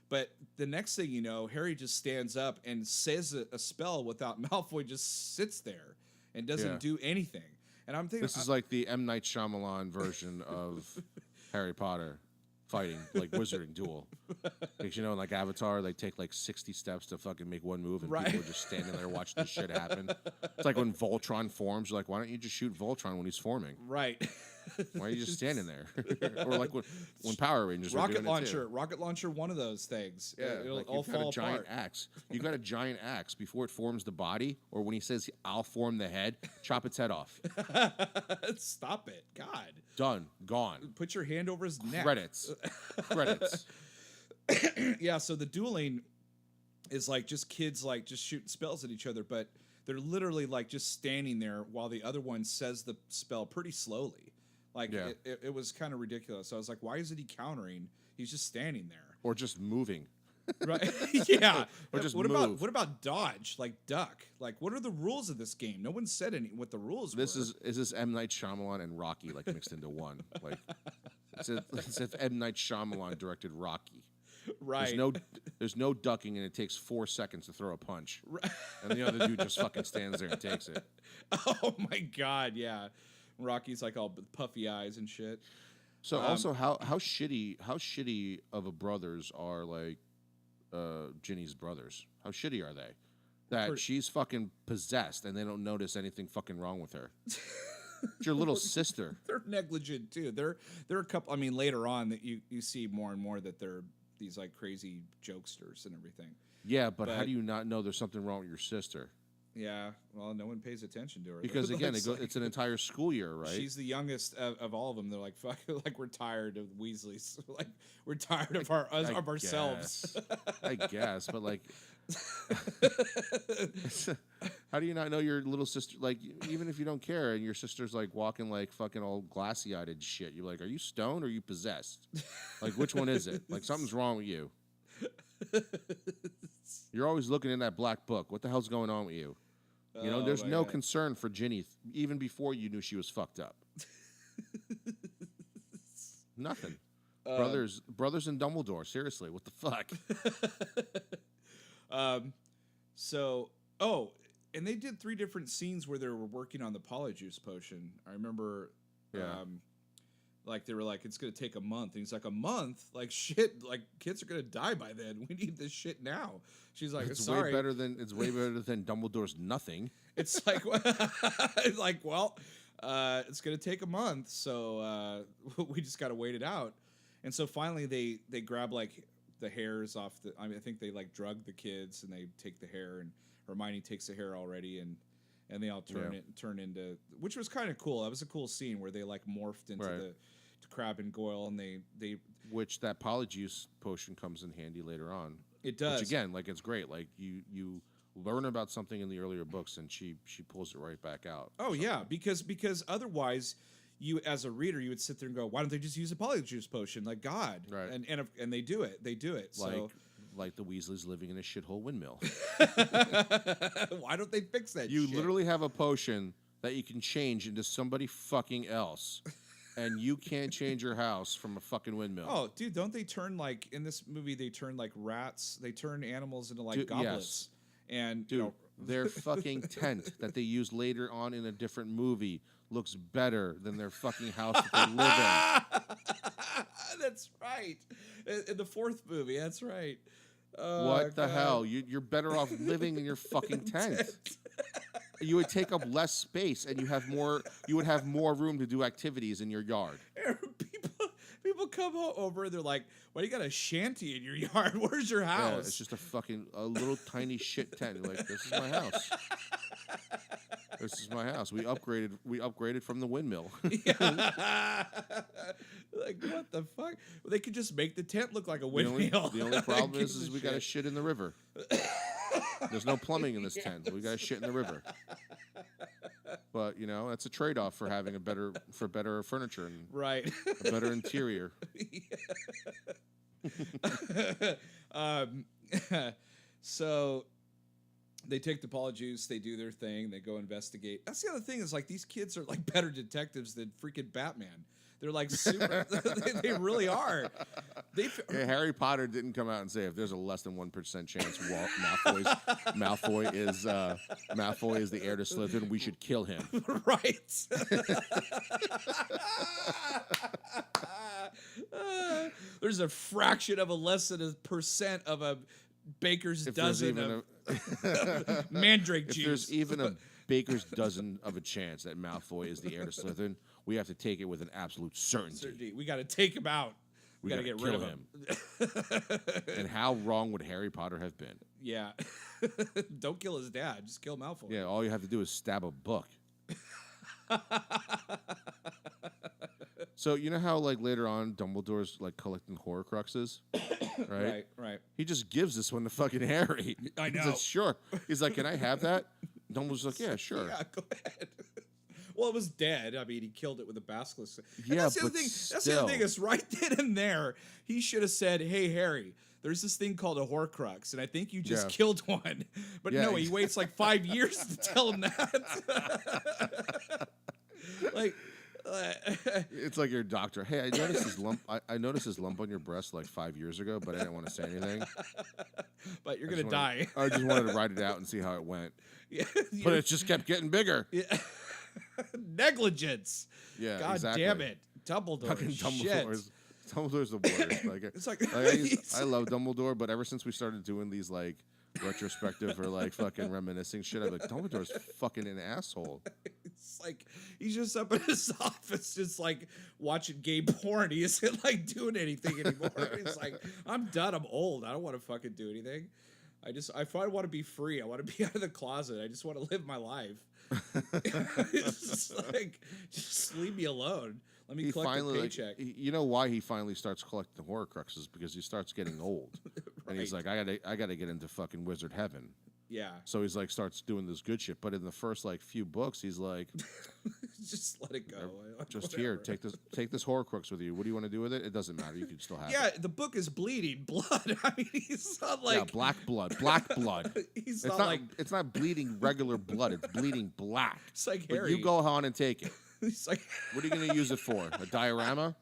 But the next thing you know, Harry just stands up and says a spell without Malfoy just sits there and doesn't do anything. And I'm thinking This is like the M. Night Shyamalan version of Harry Potter fighting, like wizarding duel. Because, you know, in like Avatar, they take like 60 steps to fucking make one move, and Right. people are just standing there watching this shit happen. It's like when Voltron forms, you're like, why don't you just shoot Voltron when he's forming? right. Why are you just standing there? Or like when Power Rangers were rocket doing launcher, one of those things. it too. It'll Like all you've got fall a giant apart. axe. You got a giant axe before it forms the body, or when he says, "I'll form the head," chop its head off. Stop it, God! Done. Gone. Put your hand over his neck. Credits. Credits. Yeah. So the dueling is like just kids like just shooting spells at each other, but they're literally like just standing there while the other one says the spell pretty slowly. Like Yeah. it was kind of ridiculous. So I was like, why isn't he countering? He's just standing there. Or just moving. Right? Yeah. Or just what move. about dodge? Like duck? Like what are the rules of this game? No one said any what the rules This were. is this M. Night Shyamalan and Rocky like mixed into one. Like it's if M. Night Shyamalan directed Rocky. right. There's no ducking, and it takes 4 seconds to throw a punch. And the other dude just fucking stands there and takes it. Oh my God, yeah. Rocky's like all puffy eyes and shit. So also how shitty of a brothers are like Ginny's brothers? How shitty are they? That she's fucking possessed and they don't notice anything fucking wrong with her. It's your little sister. They're negligent too. They're a couple. I mean, later on that you see more and more that they're these like crazy jokesters and everything. Yeah, but how do you not know there's something wrong with your sister? Yeah, well, no one pays attention to her Because Like, again, it's an entire school year, right? she's the youngest of all of them. They're like, fuck, like we're tired of Weasleys. Like we're tired of ourselves. I guess, but like, how do you not know your little sister? Like, even if you don't care, and your sister's like walking like fucking all glassy-eyed and shit, you're like, are you stoned or are you possessed? Like, which one is it? Like, something's wrong with you. You're always looking in that black book. What the hell's going on with you? You know, there's no concern for Ginny even before you knew she was fucked up. Nothing. Brothers and Dumbledore. Seriously, what the fuck? And they did 3 different scenes where they were working on the Polyjuice potion. I remember, Yeah. like they were like, it's gonna take a month, and he's like, a month? Like shit, like kids are gonna die by then. We need this shit now. She's like, It's sorry. way better than Dumbledore's nothing. It's like, it's like, well, it's gonna take a month, so we just gotta wait it out. And so finally, they grab like the hairs off the. I mean, I think they like drug the kids, and they take the hair, and Hermione takes the hair already, and they all turn into, which was kind of cool. That was a cool scene where they like morphed into the Crabbe and Goyle, and they which that Polyjuice potion comes in handy later on. It does. Which again, like it's great. Like you learn about something in the earlier books, and she pulls it right back out. Oh yeah, because otherwise, you as a reader, you would sit there and go, why don't they just use a Polyjuice potion? Like God, Right? And they do it. They do it. So like the Weasleys living in a shithole windmill. why don't they fix that? You shit? literally have a potion that you can change into somebody fucking else, and you can't change your house from a fucking windmill. Oh, dude, don't they turn like in this movie? They turn like rats. They turn animals into like goblets. And Dude, their fucking tent that they use later on in a different movie looks better than their fucking house that they live in. That's right. In the 4th movie, that's right. What the hell? You're better off living in your fucking tent. You would take up less space, and you would have more room to do activities in your yard. People come over, they're like, "Why do you got a shanty in your yard? Where's your house?" Yeah, it's just a little tiny shit tent. You're like, this is my house. This is my house. We upgraded from the windmill. Like, what the fuck? Well, they could just make the tent look like a windmill. The only problem is we got to shit in the river. There's no plumbing in this tent. We got to shit in the river. But that's a trade-off for having better furniture and right, a better interior. So they take the Polyjuice, they do their thing, they go investigate. That's the other thing is like these kids are like better detectives than freaking Batman. They're like super. They really are. They Yeah, Harry Potter didn't come out and say if there's a less than 1% chance Malfoy is the heir to Slytherin, we should kill him. right. There's a fraction of a less than a percent of a baker's dozen of mandrake If juice. there's even a baker's dozen of a chance that Malfoy is the heir to Slytherin, we have to take it with an absolute certainty. We got to take him out. We got to get rid of him. And how wrong would Harry Potter have been? Yeah. Don't kill his dad. Just kill Malfoy. Yeah, all you have to do is stab a book. So you know how like later on Dumbledore's like collecting Horcruxes, right? Right. He just gives this one to fucking Harry. I He know. says, sure. He's like, can I have that? Dumbledore's like, yeah, sure. Yeah, go ahead. Well, it was dead. I mean, he killed it with a basilisk. And Yeah, that's the other but thing. That's the other thing. still. Is right then and there, he should have said, "Hey, Harry, there's this thing called a Horcrux, and I think you just Yeah. killed one." But Yeah, no, he waits like 5 years to tell him that. like, It's like your doctor. Hey, I noticed this lump. I noticed this lump on your breast like 5 years ago, but I didn't want to say anything. but you're gonna die. I just wanted to write it out and see how it went. Yeah, But it just kept getting bigger. negligence. Yeah, God exactly. damn it, Dumbledore. Fucking Shit. Dumbledore's the worst. Like, It's like I love Dumbledore, but ever since we started doing these like retrospective or like fucking reminiscing shit, I'm like, Dumbledore's fucking an asshole. It's like he's just up in his office, just like watching gay porn. He isn't like doing anything anymore. He's like, I'm done. I'm old. I don't want to fucking do anything. I want to be free. I want to be out of the closet. I just want to live my life. It's just like, just leave me alone. Let me collect a paycheck. you know why he finally starts collecting Horcruxes? Because he starts getting old, and he's like, I gotta get into fucking wizard heaven. Yeah. So he's like starts doing this good shit. But in the first like few books, he's like, Just let it go. just here, take this Horcrux with you. What do you want to do with it? It doesn't matter. You can still have Yeah, it. the book is bleeding blood. I mean, he's not like Yeah, black blood. he's It's not not like it's not bleeding regular blood. It's bleeding black. it's like But Harry. you go on and take it. He's like What are you going to use it for? A diorama?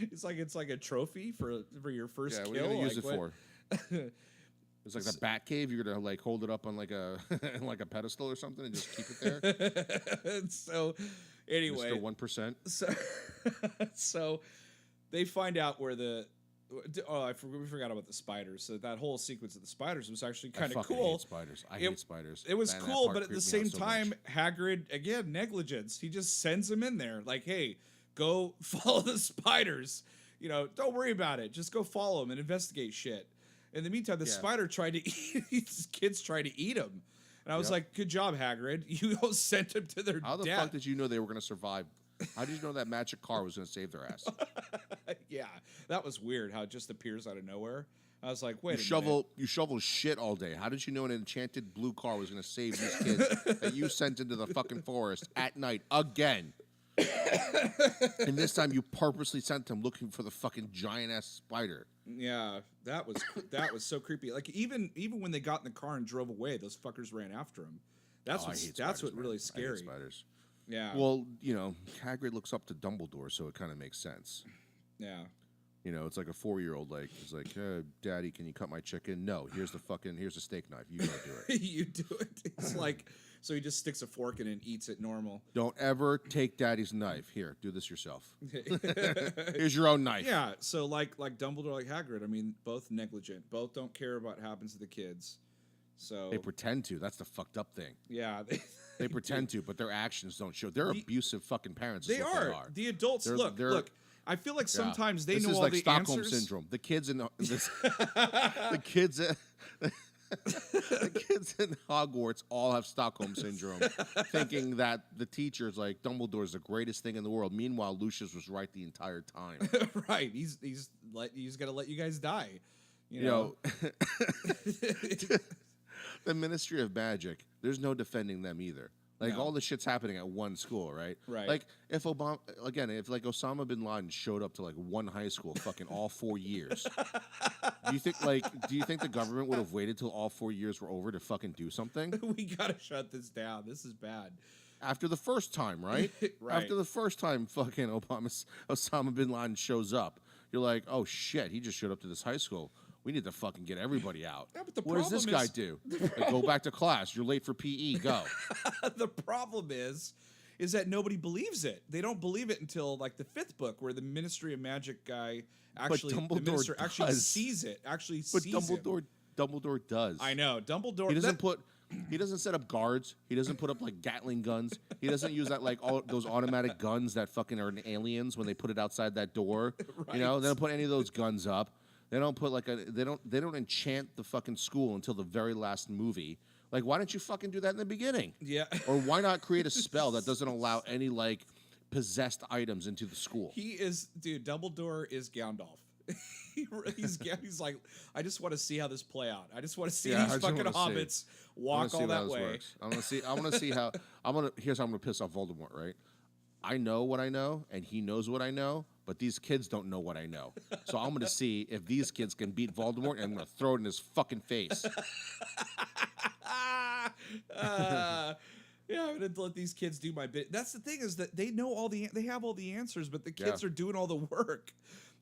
it's like a trophy for your first Yeah, kill. what are you going to use it Like, for? It's like the Bat Cave. You're gonna like hold it up on like a like a pedestal or something and just keep it there. So anyway, Mr. 1%. so they find out where we forgot about the spiders. So that whole sequence of the spiders was actually kind of fucking cool. hate spiders. I hate spiders. It was That cool, part but at the creeped me out same so time, much. Hagrid again negligence. He just sends him in there, like, "Hey, go follow the spiders. You know, don't worry about it. Just go follow them and investigate shit." In the meantime, the spider tried to eat his kids tried to eat him, and I was like, "Good job, Hagrid. You sent them to their How the death." fuck did you know they were gonna survive? How did you know that magic car was gonna save their ass? Yeah, that was weird. How it just appears out of nowhere. I was like, "Wait You shovel shit all day. How did you know an enchanted blue car was gonna save these kids that you sent into the fucking forest at night again? And this time you purposely sent them looking for the fucking giant ass spider. Yeah, that was so creepy. Like even when they got in the car and drove away, those fuckers ran after him. That's I hate what spiders, really man. I hate scary. spiders. Yeah. Well, you know, Hagrid looks up to Dumbledore, so it kind of makes sense. Yeah. You know, it's like a 4-year-old. Like he's like, "Daddy, can you cut my chicken?" No, here's a steak knife. You go do it. You do it. It's like so he just sticks a fork in it and eats it normal. Don't ever take Daddy's knife. Here, do this yourself. Here's your own knife. Yeah. So like Dumbledore, like Hagrid. I mean, both negligent. Both don't care about what happens to the kids. So They pretend to. That's the fucked up thing. yeah. They pretend to, but their actions don't show. They're abusive fucking parents. They is what are. They are. The adults They're- look. I feel like sometimes they this know is all like the Stockholm answers. syndrome. The kids in the kids. The kids in Hogwarts all have Stockholm syndrome, thinking that the teacher's like Dumbledore's the greatest thing in the world. Meanwhile, Lucius was right the entire time. Right. He's got to let you guys die. You You know. know, the Ministry of Magic. There's no defending them either. Like No. all the shit's happening at one school, right? Right. Like if Osama bin Laden showed up to like one high school, fucking all 4 years, do you think the government would have waited till all 4 years were over to fucking do something? We gotta shut this down. This is bad. after the first time, right? Right. After the first time fucking Osama bin Laden shows up, you're like, oh shit, he just showed up to this high school. We need to fucking get everybody out. Yeah, but the what does this problem guy is- do? Like, go back to class. You're late for PE. Go. The problem is that nobody believes it. They don't believe it until like the 5th book, where the Ministry of Magic guy actually, the Dumbledore minister actually does. sees it. Actually But sees him. Dumbledore does. I know Dumbledore. He doesn't set up guards. He doesn't put up like Gatling guns. He doesn't use that like all those automatic guns that fucking are in Aliens when they put it outside that door. You know, they don't put any of those guns up. They don't put like they don't enchant the fucking school until the very last movie. Like, why don't you fucking do that in the beginning? Yeah. Or why not create a spell that doesn't allow any like possessed items into the school? Dude, Dumbledore is Gandalf. He's like, I just want to see how this play out. I just want to see Yeah, I these just fucking wanna see. hobbits walk all that way. I want to see how. Here's how I'm gonna piss off Voldemort. Right. I know what I know, and he knows what I know, but these kids don't know what I know. So I'm gonna see if these kids can beat Voldemort, and I'm gonna throw it in his fucking face. Yeah, I'm gonna let these kids do my bit. That's the thing, is that they know they have all the answers, but the kids Yeah. are doing all the work.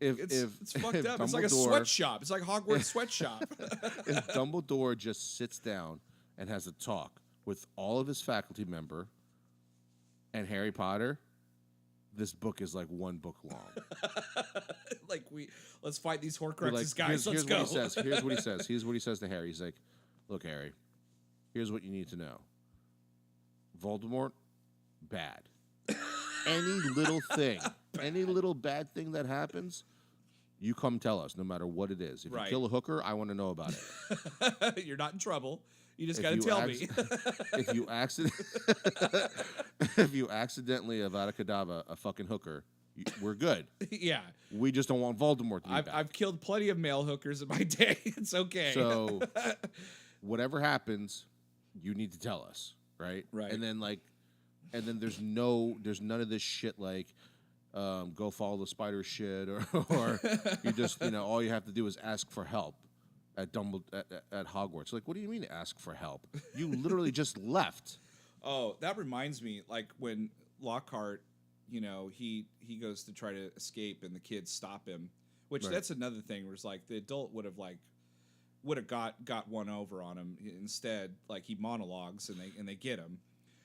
It's fucked if up. It's like a Dumbledore- sweatshop. It's like Hogwarts sweatshop. If Dumbledore just sits down and has a talk with all of his faculty member and Harry Potter, this book is like one book long. Like, let's fight these We're Horcruxes, like, guys. here's Let's go. what he says. Here's what he says. Here's what he says to Harry. He's like, look, Harry, here's what you need to know. Voldemort, bad. Any little thing, any little bad thing that happens, you come tell us, no matter what it is. If Right. you kill a hooker, I want to know about it. You're not in trouble. You just If got to you tell acc- me. if you if you accidentally Avada Kedavra a fucking hooker, we're good. Yeah. We just don't want Voldemort to be bad. I've killed plenty of male hookers in my day. It's okay. So whatever happens, you need to tell us, right? Right. And then there's none of this shit like go follow the spider shit or you just all you have to do is ask for help at at Hogwarts. Like, what do you mean ask for help? You literally just left. Oh, that reminds me, like when Lockhart, he goes to try to escape and the kids stop him, which Right. that's another thing where it's like the adult would have got one over on him. Instead, like, he monologues and they get him.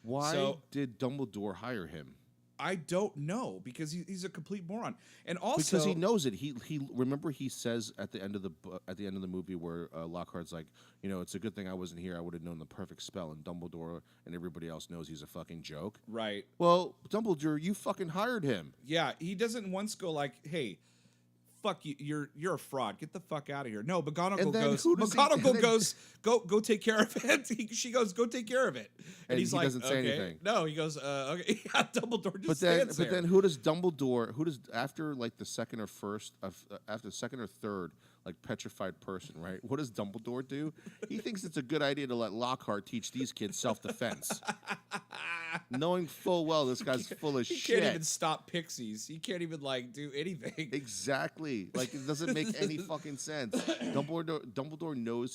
Why did Dumbledore hire him? I don't know, because he's a complete moron. And also Because he knows it. He remember he says at the end of the movie where Lockhart's like, it's a good thing I wasn't here. I would have known the perfect spell. And Dumbledore and everybody else knows he's a fucking joke. Right. Well, Dumbledore, you fucking hired him. Yeah, he doesn't once go like, "Hey, fuck you, you're a fraud. Get the fuck out of here." No, McGonagall And then goes. who does he- McGonagall and then- goes. Go take care of it. She goes, "Go take care of it." And he's he like, doesn't say okay. anything. No, he goes, "Okay." Yeah, Dumbledore just But stands there. then who does Dumbledore? Who does after like the second or third like petrified person, right? What does Dumbledore do? He thinks it's a good idea to let Lockhart teach these kids self-defense, knowing full well this guy's full of he shit. can't even stop pixies. He can't even do anything. Exactly. Like, it doesn't make any fucking sense. Dumbledore knows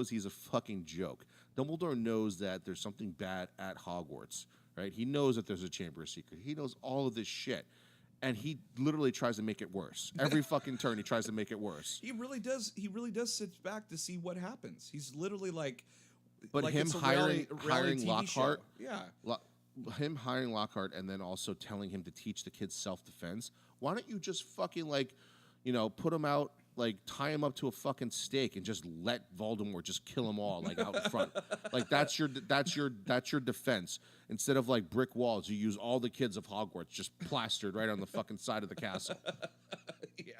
he's a fucking joke. Dumbledore knows that there's something bad at Hogwarts, right? He knows that there's a Chamber of Secrets. He knows all of this shit. And he literally tries to make it worse. Every fucking turn he tries to make it worse. He really does. He really does sit back to see what happens. He's literally like. But like him it's a hiring reality TV Lockhart, show. Yeah. him hiring Lockhart and then also telling him to teach the kids self-defense. Why don't you just fucking put him out, like tie him up to a fucking stake and just let Voldemort just kill them all out in front. Like that's your defense. Instead of like brick walls, you use all the kids of Hogwarts just plastered right on the fucking side of the castle. Yeah.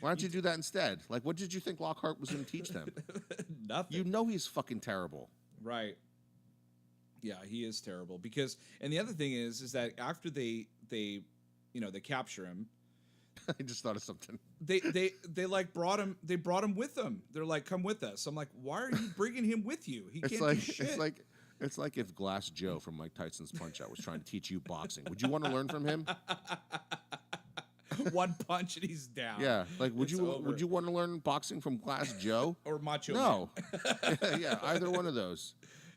Why don't you do that instead? Like, what did you think Lockhart was going to teach them? Nothing. You know he's fucking terrible. Right. Yeah, he is terrible and the other thing is that after they capture him, I just thought of something. they brought him with them. They're like, "Come with us." I'm like, "Why are you bringing him with you? He can't do shit." It's like if Glass Joe from Mike Tyson's Punch Out was trying to teach you boxing. Would you want to learn from him? One punch and he's down. Yeah, like would It's you over. want to learn boxing from Glass Joe? Or Macho No. Man. Yeah, either one of those.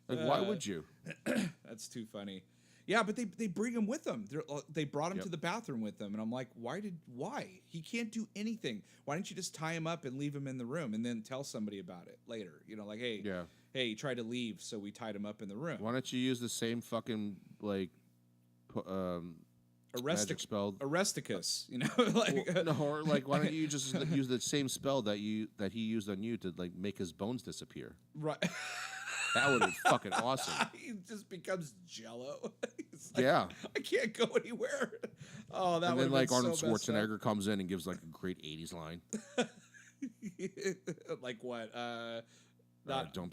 Like, why would you? That's too funny. Yeah, but they bring him with them. They brought him Yep. to the bathroom with them, and I'm like, why? He can't do anything. Why didn't you just tie him up and leave him in the room, and then tell somebody about it later? You know, like, hey, Yeah. he tried to leave, so we tied him up in the room. Why don't you use the same fucking like magic spell? Aresticus, you know, like Well, no, or like why don't you just use the same spell that he used on you to like make his bones disappear? right. That would be fucking awesome. He just becomes jello. He's like, Yeah. I can't go anywhere. Oh, that And would then like Arnold so messed up. Schwarzenegger comes in and gives like a great 80s line. Like what? Don't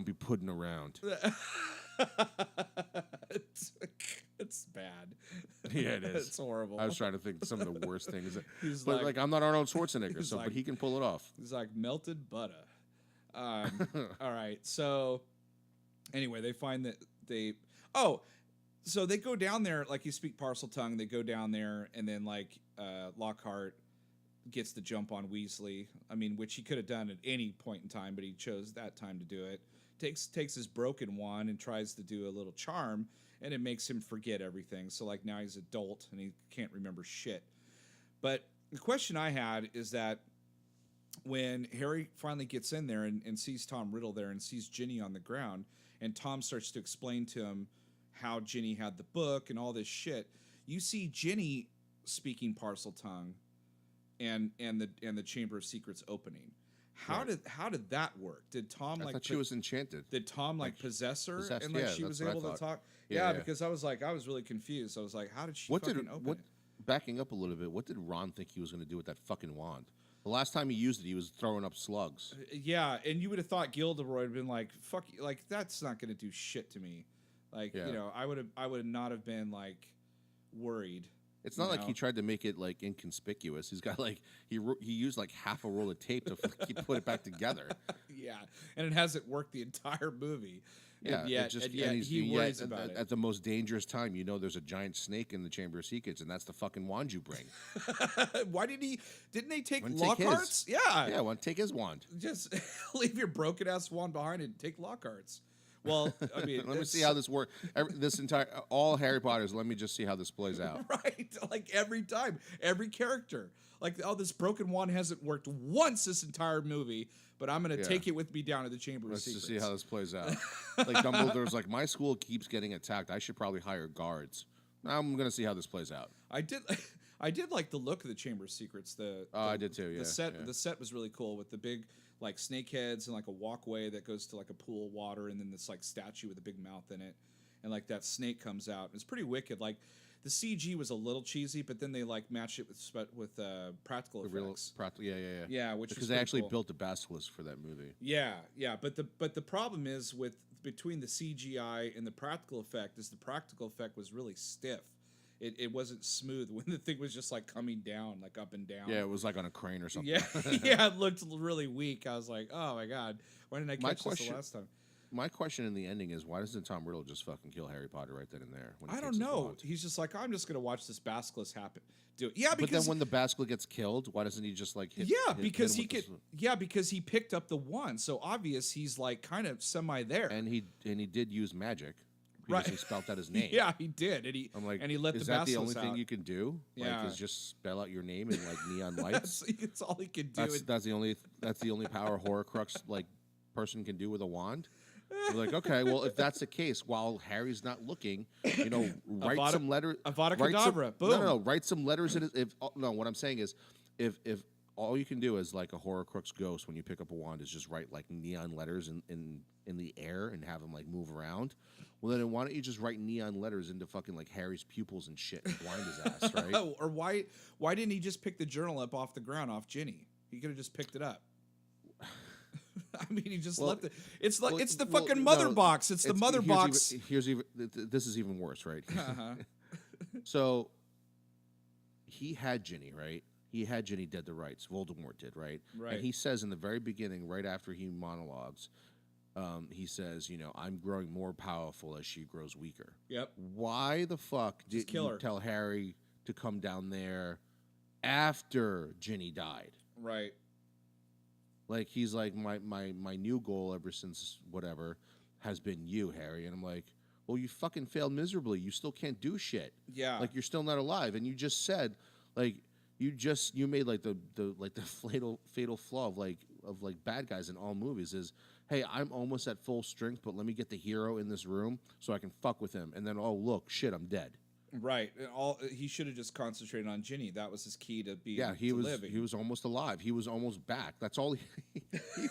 be pudding around. it's bad. Yeah, it is. It's horrible. I was trying to think of some of the worst things. He's But like I'm not Arnold Schwarzenegger, he's so like- but he can pull it off. He's like melted butter. All right. So anyway, they find that so they go down there, like you speak parcel tongue. They go down there, and then like Lockhart gets the jump on Weasley. I mean, which he could have done at any point in time, but he chose that time to do it. Takes his broken wand and tries to do a little charm, and it makes him forget everything. So like now he's adult and he can't remember shit. But the question I had is that when Harry finally gets in there and sees Tom Riddle there and sees Ginny on the ground, and Tom starts to explain to him how Ginny had the book and all this shit, you see Ginny speaking parcel tongue and the Chamber of Secrets opening. How did that work? Did Tom I like thought she was enchanted. did Tom like possess her possessed, and like yeah, she was that's what I able to thought. talk? Yeah, yeah. Because I was really confused. I was like, how did she What fucking did open what? it? Backing up a little bit, what did Ron think he was going to do with that fucking wand? The last time he used it, he was throwing up slugs. Yeah, and you would have thought Gilderoy would have been like, "Fuck you," like that's not going to do shit to me. Like, Yeah. you know, I would not have been like worried. It's not like No. he tried to make it like inconspicuous. He's got like he used like half a roll of tape to put it back together. Yeah, and it hasn't worked the entire movie. Yeah, and yet, he worries at, about it. at the most dangerous time. You know, there's a giant snake in the Chamber of Secrets, and that's the fucking wand you bring. Why didn't they take Why didn't he take Lockhart's? his? Yeah, Yeah, well, take his wand. just leave your broken ass wand behind and take Lockhart's. Well, I mean, Let me see how this works. This entire all Harry Potter's. Let me just see how this plays out. right, like every time, every character. Like, oh, this broken wand hasn't worked once this entire movie, but I'm going to Yeah. take it with me down to the Chamber Let's of just Secrets. see how this plays out. Like Dumbledore's like, my school keeps getting attacked. I should probably hire guards. Now I'm gonna see how this plays out. I did like the look of the Chamber of Secrets. I did too. Yeah, The set was really cool with the big like snake heads and like a walkway that goes to like a pool of water, and then this like statue with a big mouth in it, and like that snake comes out. It's pretty wicked. Like the CG was a little cheesy, but then they like matched it with practical effects. Yeah. Yeah, which Because was they pretty actually cool. built a basilisk for that movie. Yeah, but the problem is with between the CGI and the practical effect is the practical effect was really stiff. It wasn't smooth when the thing was just like coming down, like up and down. Yeah, it was like on a crane or something. Yeah, yeah, it looked really weak. I was like, oh my god, why didn't I catch this the last time? My question in the ending is, why doesn't Tom Riddle just fucking kill Harry Potter right then and there? When he I takes don't his know. wand? He's just like, I'm just gonna watch this basilisk happen. Do it. Yeah, But because then when the basilisk gets killed, why doesn't he just like hit? yeah, hit because him he with could. the Yeah, because he picked up the wand, so obvious he's like kind of semi there. and he did use magic because Right. he spelled out his name. Yeah, he did, I'm like, and he let is the that the basilisk only thing out. you can do? Yeah. Like, is just spell out your name in like neon lights? That's all he could do. That's the only power Horcrux like person can do with a wand. We're like, okay, well, if that's the case, while Harry's not looking, you know, write Avada- some letter. Avada write some- Kedavra, No, boom. no, write some letters in it. What I'm saying is, if all you can do is like a Horcrux ghost when you pick up a wand is just write like neon letters in the air and have them like move around. Well, then why don't you just write neon letters into fucking like Harry's pupils and shit and blind his ass, right? Or why didn't he just pick the journal up off the ground off Ginny? He could have just picked it up. I mean, he just Well, left it. It's like well, it's the well, fucking mother no, box. It's the mother box. Here's even this is even worse, right? Uh-huh. So he had Ginny, right? He had Ginny dead to rights. Voldemort did, right? Right. And he says in the very beginning, right after he monologues, he says, you know, I'm growing more powerful as she grows weaker. Yep. Why the fuck did kill you her. tell Harry to come down there after Ginny died? Right. Like he's like my new goal ever since whatever has been you, Harry, and I'm like, Well, you fucking failed miserably. You still can't do shit. Yeah. Like, you're still not alive. And you just said, like, you made like the fatal flaw of like bad guys in all movies is, hey, I'm almost at full strength, but let me get the hero in this room so I can fuck with him. And then, oh, look, shit, I'm dead. Right. He should have just concentrated on Ginny. That was his key to being living. He was almost alive. He was almost back. That's all he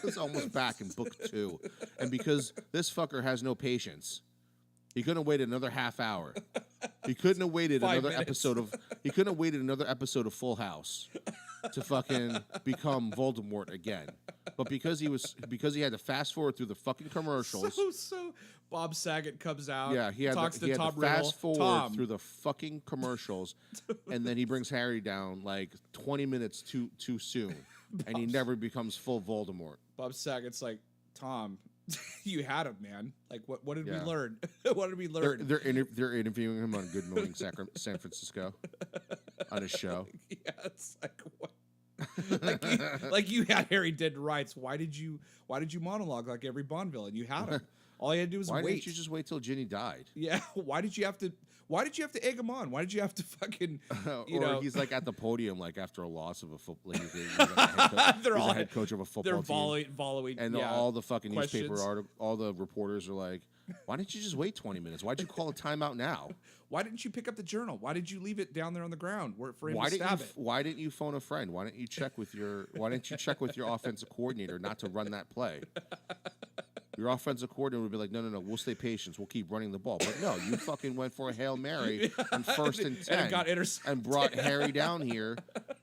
was almost back in book 2. And because this fucker has no patience, he couldn't have waited another half hour. He couldn't have waited 5 another minutes. episode of he couldn't have waited another episode of Full House to fucking become Voldemort again. But because he had to fast forward through the fucking commercials. So Bob Saget comes out. Yeah, he had talks to to Tom Riddle. fast forward Tom. through the fucking commercials, and then he brings Harry down like 20 minutes too soon, and he never becomes full Voldemort. Bob Saget's like, Tom, you had him, man. Like, what did we Yeah. learn? What did we learn? They're interviewing him on Good Morning San Francisco on his show. Yeah, it's like what? like you had Harry dead to rights. Why did you monologue like every Bond villain? You had him. All you had to do was Why wait. didn't you just wait till Ginny died? Yeah. Why did you have to egg him on? Why did you have to fucking Or he's like at the podium like after a loss of a football. He's a head coach of a football they're team. following And yeah, all the fucking questions. newspaper article, all the reporters are like, "Why didn't you just wait 20 minutes? Why'd you call a timeout now? Why didn't you pick up the journal? Why did you leave it down there on the ground for him to stab it? Why didn't you phone a friend? Why didn't you check with your offensive coordinator not to run that play? Your offensive coordinator would be like, no, we'll stay patient. We'll keep running the ball. But no, you fucking went for a Hail Mary on 1st and 10 And it got intercepted. and brought Harry down here,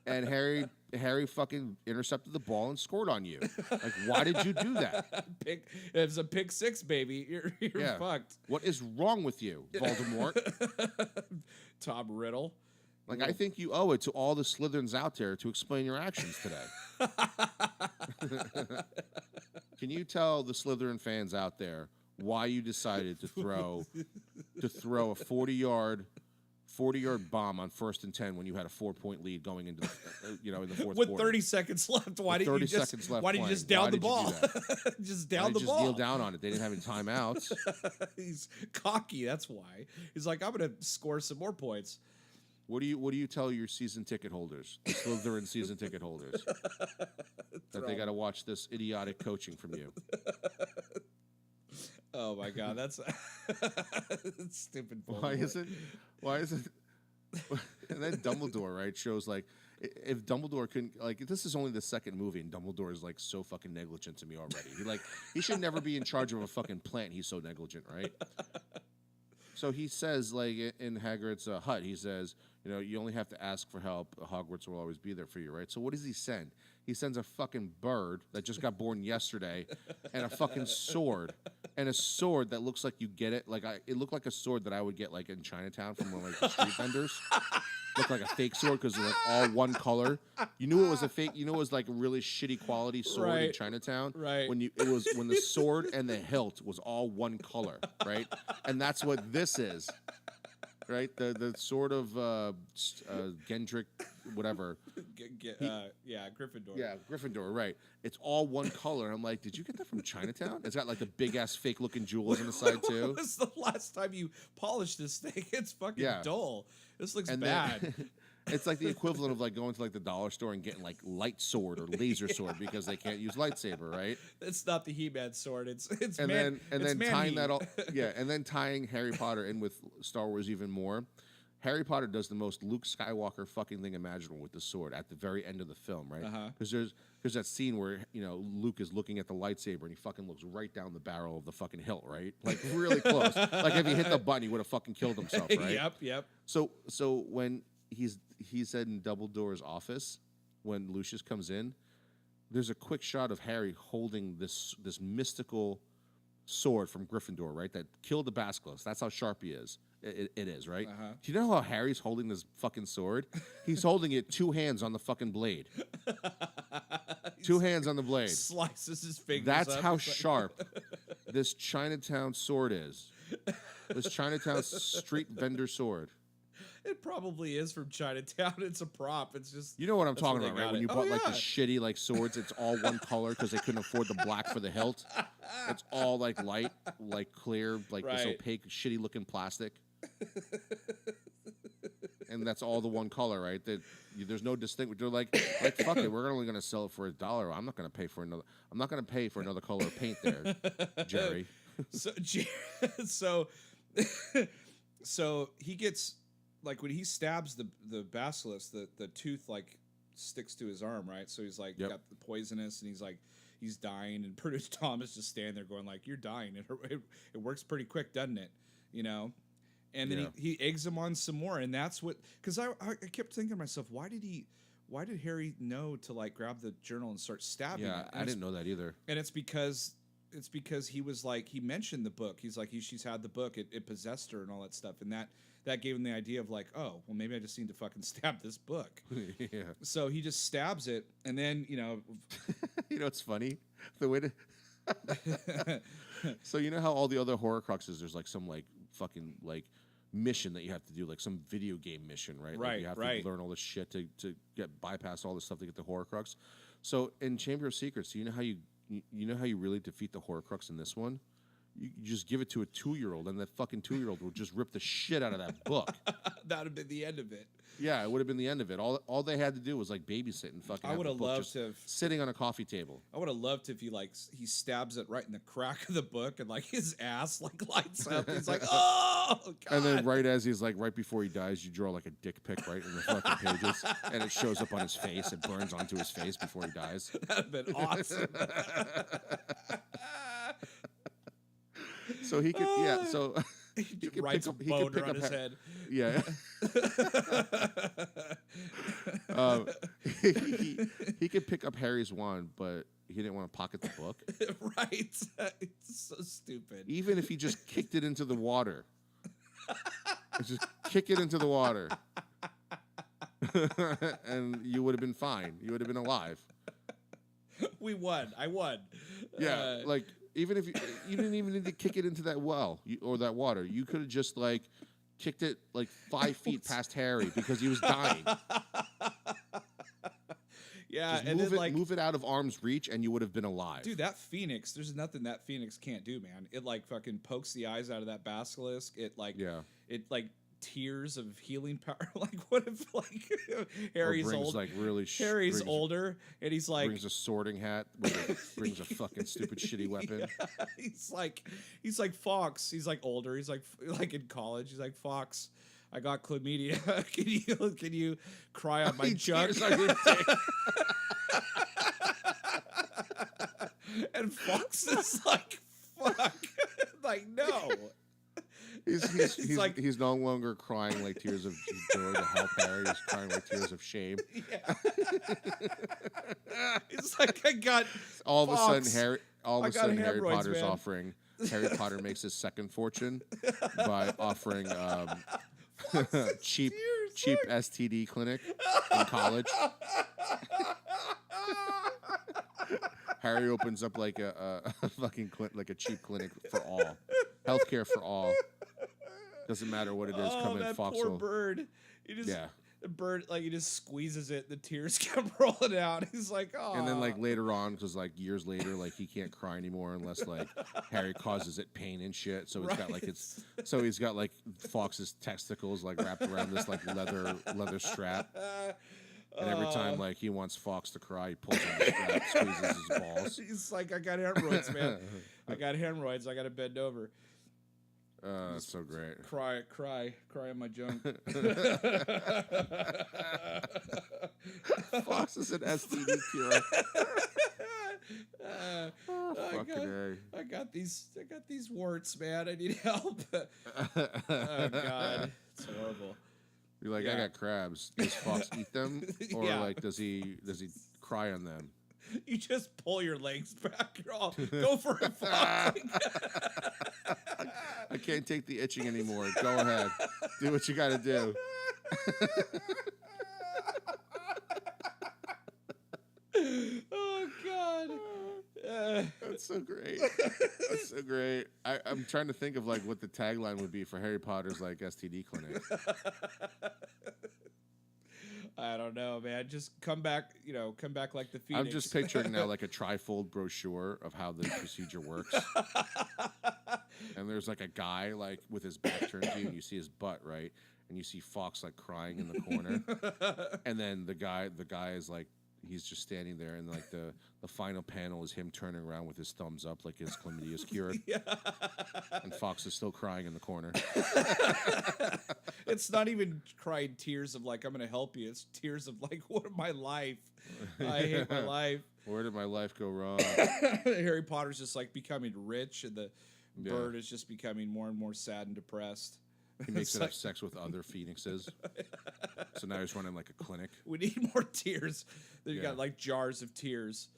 and Harry fucking intercepted the ball and scored on you. Like, why did you do that? It was a pick 6, baby. You're fucked. What is wrong with you, Voldemort? Tom Riddle. Like, I think you owe it to all the Slytherins out there to explain your actions today. Can you tell the Slytherin fans out there why you decided to throw a 40-yard bomb on 1st and 10 when you had a 4-point lead going into in the fourth With quarter? 30 seconds left, why With didn't 30 you just seconds left why didn't you playing. just down Why the did you ball? do that? Just Why down didn't the you ball. just kneel down on it. They didn't have any timeouts. He's cocky. That's why. He's like, I'm gonna score some more points. What do you tell your season ticket holders, the Slytherin season ticket holders, that they got to watch this idiotic coaching from you? Oh my god, that's stupid. Why is it? And then Dumbledore, right, shows like if Dumbledore couldn't, like, this is only the second movie, and Dumbledore is like so fucking negligent to me already. He should never be in charge of a fucking plant. He's so negligent, right? So he says, like, in Hagrid's hut, he says, you only have to ask for help. Hogwarts will always be there for you, right? So what does he send? He sends a fucking bird that just got born yesterday, and a fucking sword, and a sword that looks like you get it. Like, it looked like a sword that I would get like in Chinatown from one of like the street vendors. Looked like a fake sword because it was like all one color. You knew it was a fake. You knew it was like a really shitty quality sword in Right. Chinatown. Right. When the sword and the hilt was all one color, right? And that's what this is. Right, the sort of Gendrick, whatever. Gryffindor. Yeah, Gryffindor. Right. It's all one color. And I'm like, did you get that from Chinatown? It's got like the big ass fake looking jewels on the side too. When was the last time you polished this thing? It's fucking dull. This looks And bad. then it's like the equivalent of like going to like the dollar store and getting like light sword or laser sword because they can't use lightsaber, right? It's not the He-Man sword. It's And man, then it's tying man-heat. that all and then tying Harry Potter in with Star Wars even more. Harry Potter does the most Luke Skywalker fucking thing imaginable with the sword at the very end of the film, right? Because there's that scene where Luke is looking at the lightsaber and he fucking looks right down the barrel of the fucking hilt, right? Like really close. Like if he hit the button, he would have fucking killed himself, right? Yep. So when he's in Dumbledore's office, when Lucius comes in, there's a quick shot of Harry holding this mystical sword from Gryffindor, right? That killed the Basilisk. That's how sharp he is. It is, right? Do you know how Harry's holding this fucking sword? He's holding it 2 hands on the fucking blade. 2 hands on the blade. Slices his fingers. That's up. how It's like- sharp this Chinatown sword is. This Chinatown street vendor sword. It probably is from Chinatown. It's a prop. It's just You know what I'm that's where talking they about, right? got When it. you Oh, bought like the yeah. shitty like swords, it's all one color because they couldn't afford the black for the hilt. It's all like light, like clear, like this Right. opaque, shitty looking plastic. And that's all the one color, right? There's no distinct. They're like fuck it, we're only gonna sell it for $1. I'm not gonna pay for another. I'm not gonna pay for another color of paint there, Jerry. So so so he gets like when he stabs the basilisk, the tooth like sticks to his arm, right? So he's like Yep. got the poisonous, and he's dying, and Prentice Thomas just standing there going like, "You're dying." It works pretty quick, doesn't it? You know. And then Yeah. he eggs him on some more, and that's what, because I kept thinking to myself, why did Harry know to like grab the journal and start stabbing? Yeah, it? I didn't know that either. And it's because he was like, he mentioned the book. He's like, she's had the book. It possessed her and all that stuff, and that gave him the idea of like, oh, well, maybe I just need to fucking stab this book. Yeah. So he just stabs it, and then You know, it's funny the way to. So you know how all the other Horcruxes, there's like some like fucking like mission that you have to do, like some video game mission, right? Like Right, you have right. to learn all this shit to get bypass all this stuff to get the Horcrux. So in Chamber of Secrets, you know how you really defeat the Horcrux in this one? You just give it to a 2-year-old, and that fucking 2-year-old will just rip the shit out of that book. that would have been the end of it. Yeah, it would have been the end of it. All they had to do was like babysit and fucking. I have would the have book loved just to have. sitting on a coffee table. I would have loved if he stabs it right in the crack of the book, and like his ass like lights up. He's like, oh God. And then right before he dies, you draw like a dick pic right in the fucking pages, and it shows up on his face. It burns onto his face before he dies. That'd have been awesome. So he could, So he could Writes a boner on his head. Yeah. He could pick up Harry's wand, but he didn't want to pocket the book. Right. It's so stupid. Even if he just kicked it into the water. Just kick it into the water. And you would have been fine. You would have been alive. We won. I won. Yeah, like even if you didn't even need to kick it into that well or that water, you could have just like kicked it like 5 feet past Harry because he was dying. Yeah, Just and then like, move it out of arm's reach, and you would have been alive. dude, that Phoenix. There's nothing that Phoenix can't do, man. It like fucking pokes the eyes out of that basilisk. It like, Yeah. It like tears of healing power. Like, what if like Harry's brings old? like really Harry's brings, older, and he's like, brings a sorting hat, brings a fucking stupid shitty weapon. Yeah, he's like Fox. He's like older. He's like in college. He's like, Fox, I got chlamydia. can you cry on my He junk? tears on your dick. And Fox is like, fuck, like no. He's no longer crying like tears of joy to help Harry. He's crying like tears of shame. Yeah. It's like I got All of a Fox. sudden, Harry Harry hemorrhoids, Potter's man. offering. Harry Potter makes his second fortune by offering cheap STD clinic in college. Harry opens up like a fucking like a cheap clinic for all, healthcare for all. Doesn't matter what it is. Oh, Come in that poor Foxhole. bird. He just Yeah. the bird like he just squeezes it. The tears come rolling out. He's like, oh. And then like later on, because like years later, like he can't cry anymore unless like Harry causes it pain and shit. So he's got like he's got like Fox's testicles like wrapped around this like leather strap. And every time like he wants Fox to cry, he pulls on the strap, squeezes his balls. He's like, I got hemorrhoids, man. I got hemorrhoids. I got to bend over. That's so great. Cry on my junk. Fox is an STD cure. Fucking A. I got these warts, man. I need help. Oh God, it's horrible. You're like, I got crabs. Does Fox eat them, or Yeah. like does he cry on them? You just pull your legs back. You're all go for it, Fox. I can't take the itching anymore. Go ahead, do what you got to do. Oh God. That's so great. That's so great. I'm trying to think of like what the tagline would be for Harry Potter's like STD clinic. I don't know, man. Just come back, come back like the Phoenix. I'm just picturing now like a trifold brochure of how the procedure works. And there's like a guy like with his back turned to you, and you see his butt, right? And you see Fox like crying in the corner. And then the guy is like, he's just standing there, and like the final panel is him turning around with his thumbs up like his chlamydia is cured. Yeah. And Fox is still crying in the corner. It's not even crying tears of like, I'm going to help you. It's tears of like, what of my life? I hate my life. Where did my life go wrong? Harry Potter's just like becoming rich, and the bird is just becoming more and more sad and depressed. He makes it have sex with other phoenixes. So now he's running like a clinic. We need more tears. Then you got like jars of tears.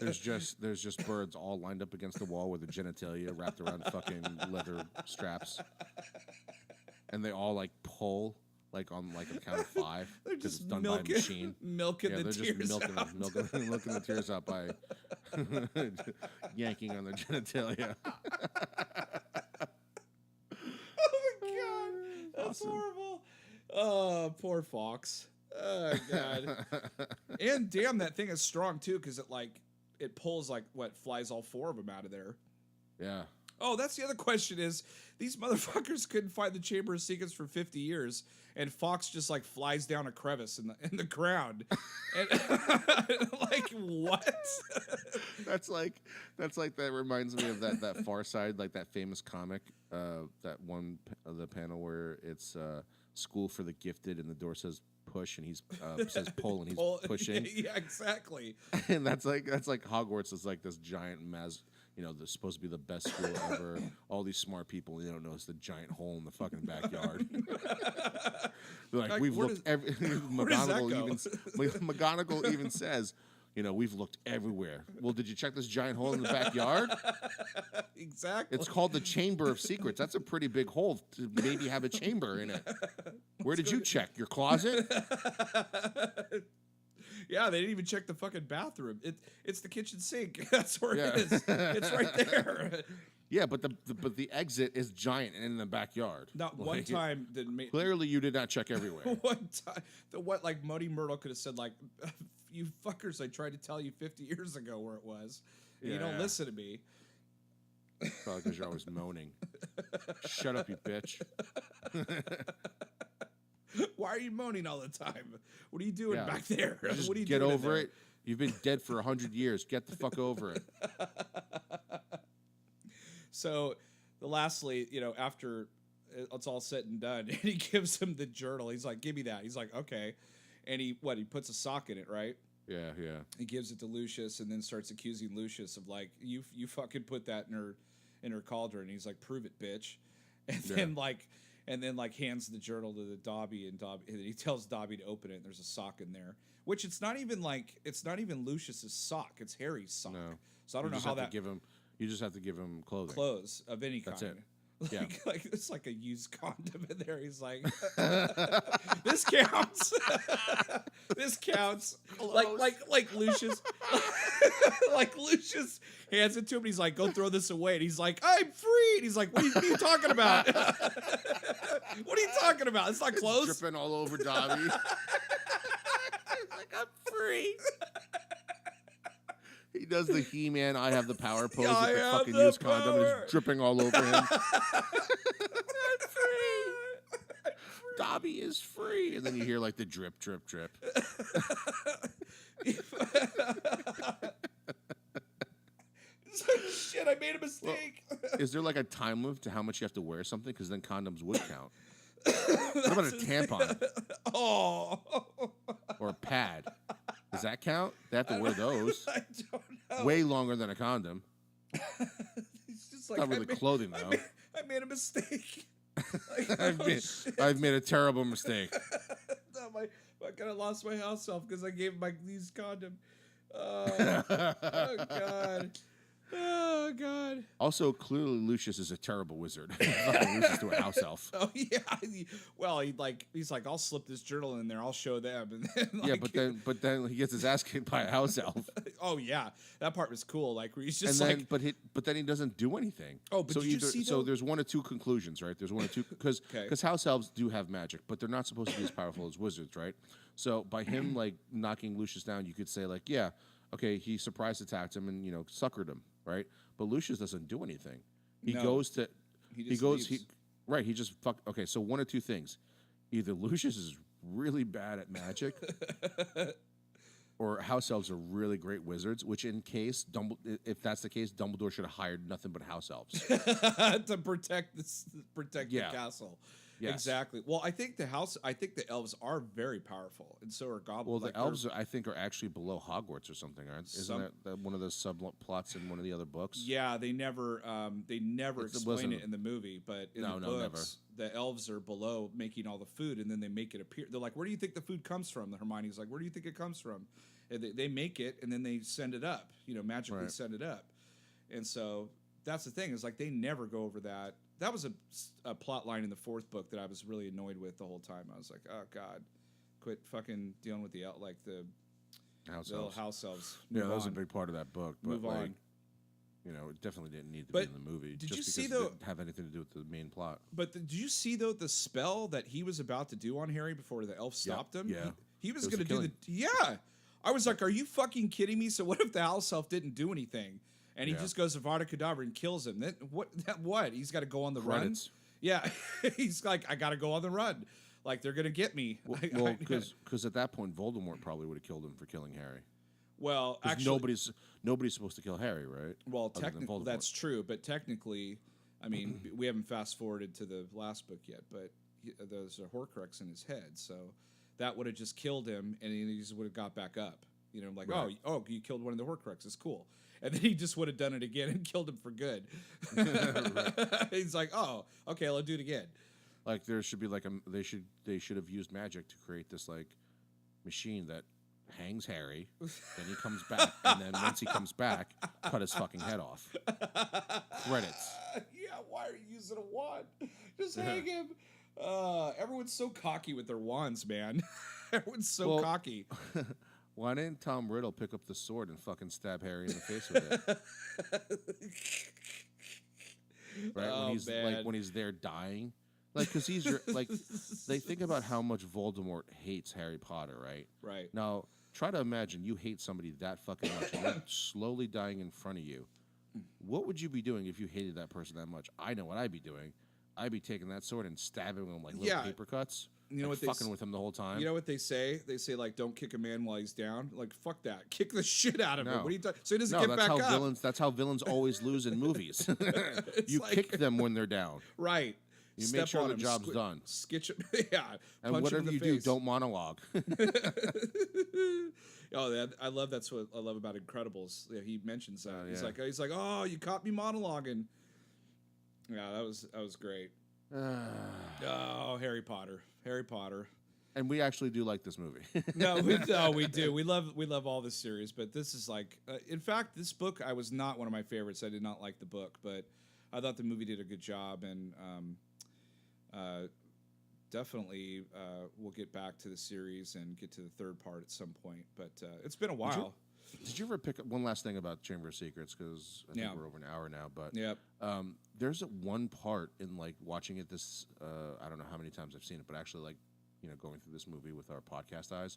There's just birds all lined up against the wall with a genitalia wrapped around fucking leather straps, and they all like pull like on like a count of 5 because it's done by a machine. Milking the tears out. milking the tears out by yanking on the genitalia. Oh my god, that's awesome. Horrible. Oh, poor Fox. Oh god. And damn, that thing is strong too, because it pulls like flies all 4 of them out of there. Yeah. Oh, that's the other question is, these motherfuckers couldn't find the Chamber of Secrets for 50 years, and Fox just like flies down a crevice in the ground. And like, what? That's like that reminds me of that Far Side, like that famous comic, that one of the panel where it's School for the Gifted, and the door says push, and he's says pull, and he's pushing. Yeah, exactly. And that's like Hogwarts is like this giant they're supposed to be the best school ever. All these smart people, they don't notice the giant hole in the fucking backyard. They're like, we've looked McGonagall even says, we've looked everywhere. Well, did you check this giant hole in the backyard? Exactly. It's called the Chamber of Secrets. That's a pretty big hole to maybe have a chamber in it. Where did you check? Your closet? Yeah, they didn't even check the fucking bathroom. It's the kitchen sink. That's where it is. It's right there. Yeah, but the exit is giant and in the backyard. Not one time did clearly you did not check everywhere. One time, Muddy Myrtle could have said like, "You fuckers, I tried to tell you 50 years ago where it was. And you don't listen to me." Probably because you're always moaning. Shut up, you bitch. Why are you moaning all the time? What are you doing back there? Just what are you get doing over it. You've been dead for 100 years. Get the fuck over it. So, lastly, after it's all said and done, and he gives him the journal. He's like, "Give me that." He's like, "Okay," and he puts a sock in it, right? Yeah. He gives it to Lucius, and then starts accusing Lucius of like, "You fucking put that in her cauldron." And he's like, "Prove it, bitch," and then hands the journal to the Dobby, and he tells Dobby to open it, and there's a sock in there, which it's not even Lucius's sock, it's Harry's sock. No. So I don't know how that. You just have to give him clothing. Clothes of any kind. That's it. Yeah. Like it's like a used condom in there. He's like, this counts. This counts. Like Lucius, like Lucius hands it to him. And he's like, "Go throw this away." And he's like, "I'm free." And he's like, "What are you talking about? What are you talking about? It's not clothes." It's dripping all over Dobby. He's like, "I'm free." He does the He-Man, I have the power pose with the fucking used condom, and it's dripping all over him. I'm free. Dobby is free. And then you hear like the drip, drip, drip. It's like, shit, I made a mistake. Well, is there like a time limit to how much you have to wear something? Because then condoms would count. What about a tampon? Oh. Or a pad? Does that count? They have to wear those. I don't know. Way longer than a condom. It's just like, not really clothing, though. I made a mistake. I've made a terrible mistake. I kind of lost my house elf because I gave him my used condom. Oh God. Oh God. Also, clearly Lucius is a terrible wizard. He fucking loses to a house elf. Oh yeah. Well, he's like, I'll slip this journal in there. I'll show them. And then, like, Yeah, but then he gets his ass kicked by a house elf. oh yeah, that part was cool. Like where he's And just then, like, but then he doesn't do anything. Oh, but so did you see, so though- there's one or two conclusions, right? There's one or two because Okay. house elves do have magic, but they're not supposed to be as powerful as wizards, right? So by him like knocking Lucius down, you could say like, yeah, okay, he surprise attacked him and suckered him, right? But Lucius doesn't do anything. He No. goes to He he just goes leaves. he just fuck. Okay, so one or two things: either Lucius is really bad at magic. Or house elves are really great wizards, which if that's the case, Dumbledore should have hired nothing but house elves. to protect Yeah. the castle. Yes. Exactly. Well, I think the elves are very powerful, and so are goblins. Well, Like, the elves, I think, are actually below Hogwarts or something, aren't? Isn't that one of the subplots in one of the other books? yeah, they never explain wasn't- it in the movie, but in No, the no, books, the elves are below making all the food, and then they make it appear. They're like, "Where do you think the food comes from?" The Hermione's like, "Where do you think it comes from?" And they make it, and then they send it up. Magically Right. send it up. And so that's the thing is like they never go over that. That was a plot line in the fourth book that I was really annoyed with the whole time. I was like, "Oh God, quit fucking dealing with the House little elves. house elves." Yeah, Move that was a on. big part of that book. But Move on. it definitely didn't need to But be in the movie. did just you because see, it though- didn't have anything to do with the main plot. But did you see though the spell that he was about to do on Harry before the elf stopped him? yeah. He was It was going to a do yeah. I was like, "Are you fucking kidding me?" So what if the house elf didn't do anything, and he Yeah. just goes Avada Kedavra and kills him? Then what? He's got to go on the Credits. run. Yeah, he's like, "I got to go on the run." Like they're going to get me. Well, because at that point, Voldemort probably would have killed him for killing Harry. Well, 'Cause actually, nobody's supposed to kill Harry, right? well, Other than technically Voldemort. that's true, but technically, I mean, we haven't fast forwarded to the last book yet, but there's a Horcrux in his head, so that would have just killed him, and he just would have got back up. Like, Right. oh, you killed one of the Horcruxes, cool, and then he just would have done it again and killed him for good. He's like, oh, okay, I'll do it again. Like there should be like they should have used magic to create this like machine that hangs Harry, then he comes back, and then once he comes back, cut his fucking head off. Credits. Yeah, why are you using a wand? Just hang him. Everyone's so cocky with their wands, man. Everyone's so Well, cocky. Why didn't Tom Riddle pick up the sword and fucking stab Harry in the face with it? Right Oh, when he's man. like when he's there dying, like because he's like they think about how much Voldemort hates Harry Potter, right? Right. Now try to imagine you hate somebody that fucking much and they're slowly dying in front of you. What would you be doing if you hated that person that much? I know what I'd be doing. I'd be taking that sword and stabbing him like little Yeah. paper cuts. You know and what they fucking s- with him the whole time. You know what they say? They say like, don't kick a man while he's down. Like, fuck that. Kick the shit out of him. No. What are you talking? So he doesn't No, get that's back how up. villains. That's how villains always lose in movies. You like- kick them when they're down. Right. You Step make sure on the him, job's done. Skitch him. Yeah. And punch him whatever in the you do, face. don't monologue. Oh, I love that's what I love about Incredibles. Yeah, he mentions that. Oh, He's yeah. like, oh, you caught me monologuing. Yeah, that was great. Oh, Harry Potter. And we actually do like this movie. No, we do. We love all this series, but this is like, in fact, this book was not one of my favorites. I did not like the book, but I thought the movie did a good job, and definitely we'll get back to the series and get to the third part at some point. But it's been a while. Did you ever pick up one last thing about Chamber of Secrets? Because I think Yeah. we're over an hour now. But Yep. there's one part in like watching it. This I don't know how many times I've seen it, but actually like going through this movie with our podcast eyes.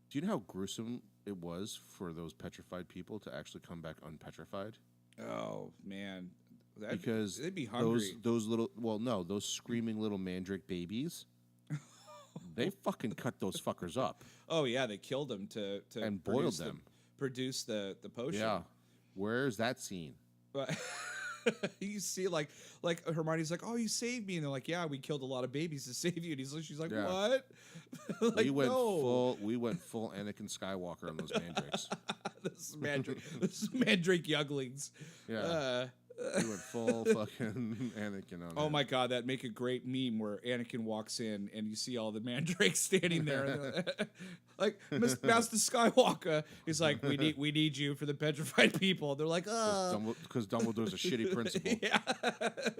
Do you know how gruesome it was for those petrified people to actually come back unpetrified? Oh man, Because they'd be hungry. those little those screaming little mandrake babies, they fucking cut those fuckers up Oh yeah, they killed them to and produce boiled them. produce the potion. Yeah, where's that scene? But you see, like Hermione's like, "Oh, you saved me," and they're like, "Yeah, we killed a lot of babies to save you." And she's like, Yeah. "What?" Like, we went no. we went full Anakin Skywalker on those mandrakes. This is Mandrake younglings. Yeah. He went full fucking Anakin on Oh it. my god, that'd make a great meme where Anakin walks in and you see all the mandrakes standing there, like Master Skywalker. He's like, "We need you for the petrified people." They're like, Because Dumbledore's a shitty principal. yeah,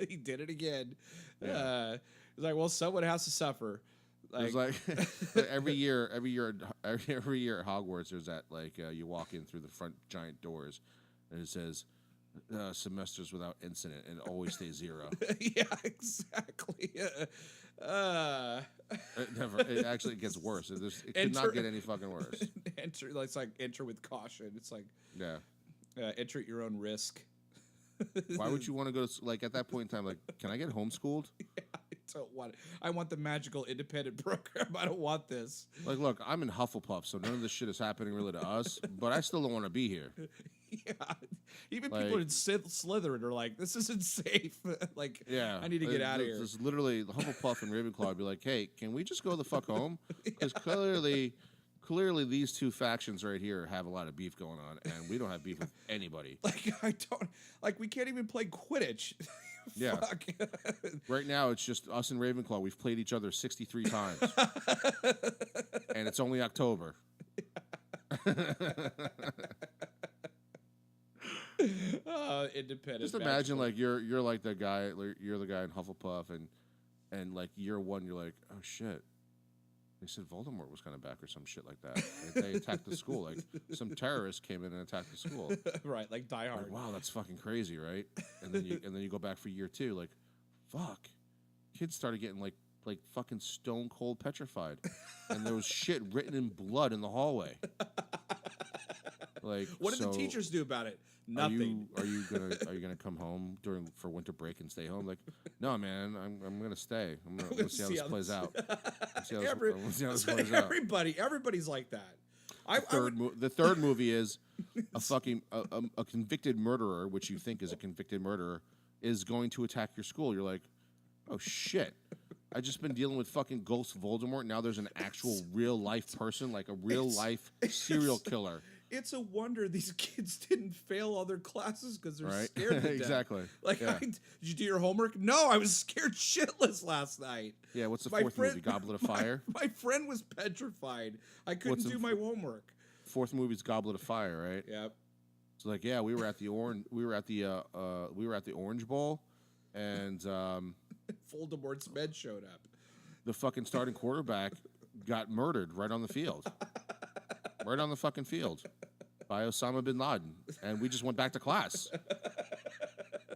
he did it again. Yeah. He's like, "Well, someone has to suffer." It's like every year at Hogwarts, there's that you walk in through the front giant doors, and it says semesters without incident, and it always stays 0. Yeah, exactly. It actually gets worse. It could not get any fucking worse. Enter with caution. It's like Yeah. enter at your own risk. Why would you want to go to, at that point in time, can I get homeschooled? Yeah, I don't want it. I want the magical independent program. I don't want this. Look, I'm in Hufflepuff, so none of this shit is happening really to us, but I still don't want to be here. Yeah. Even people in Slytherin are like, this isn't safe. Yeah. I need to get out of here. It's literally the Hufflepuff and Ravenclaw would be like, hey, can we just go the fuck home? Because clearly these two factions right here have a lot of beef going on, and we don't have beef with anybody. We can't even play Quidditch. Yeah. Fuck. Right now, it's just us and Ravenclaw. We've played each other 63 times. And it's only October. Independent. Just imagine, you're like the guy, you're the guy in Hufflepuff, and year one, you're like, oh shit. They said Voldemort was kind of back or some shit like that. They attacked the school. Some terrorists came in and attacked the school. Right, like Die Hard. Wow, that's fucking crazy, right? And then you go back for year 2, fuck. Kids started getting like fucking stone cold petrified, and there was shit written in blood in the hallway. What did the teachers do about it? Nothing. Are you gonna come home for winter break and stay home? No, man, I'm gonna stay. I'm gonna see how this plays out. Everybody's like that. The third movie is a fucking a convicted murderer, which you think is a convicted murderer, is going to attack your school. You're like, oh shit. I just been dealing with fucking Ghost Voldemort. Now there's an actual real life person, a real life serial killer. It's a wonder these kids didn't fail all their classes because they're scared to death. Exactly. Did you do your homework? No, I was scared shitless last night. Yeah, what's the fourth movie? Goblet of Fire? My friend was petrified. I couldn't do my homework. Fourth movie's Goblet of Fire, right? Yep. So we were at the Orange Bowl, and Voldemort's med showed up. The fucking starting quarterback got murdered right on the field. Right on the fucking field by Osama bin Laden. And we just went back to class.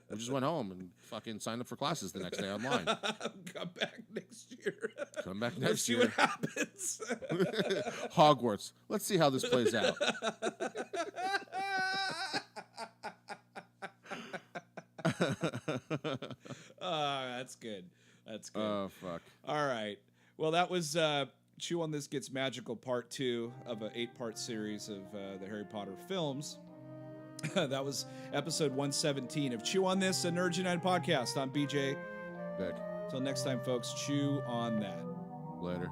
We just went home and fucking signed up for classes the next day online. Come back next year. Let's see what happens. Hogwarts. Let's see how this plays out. That's good. That's good. Oh, fuck. All right. Well, that was Chew on This Gets Magical Part 2 of an 8-part series of the Harry Potter films. That was episode 117 of Chew on This, a Nerd United podcast. I'm BJ. Vic. Till next time, folks, chew on that. Later.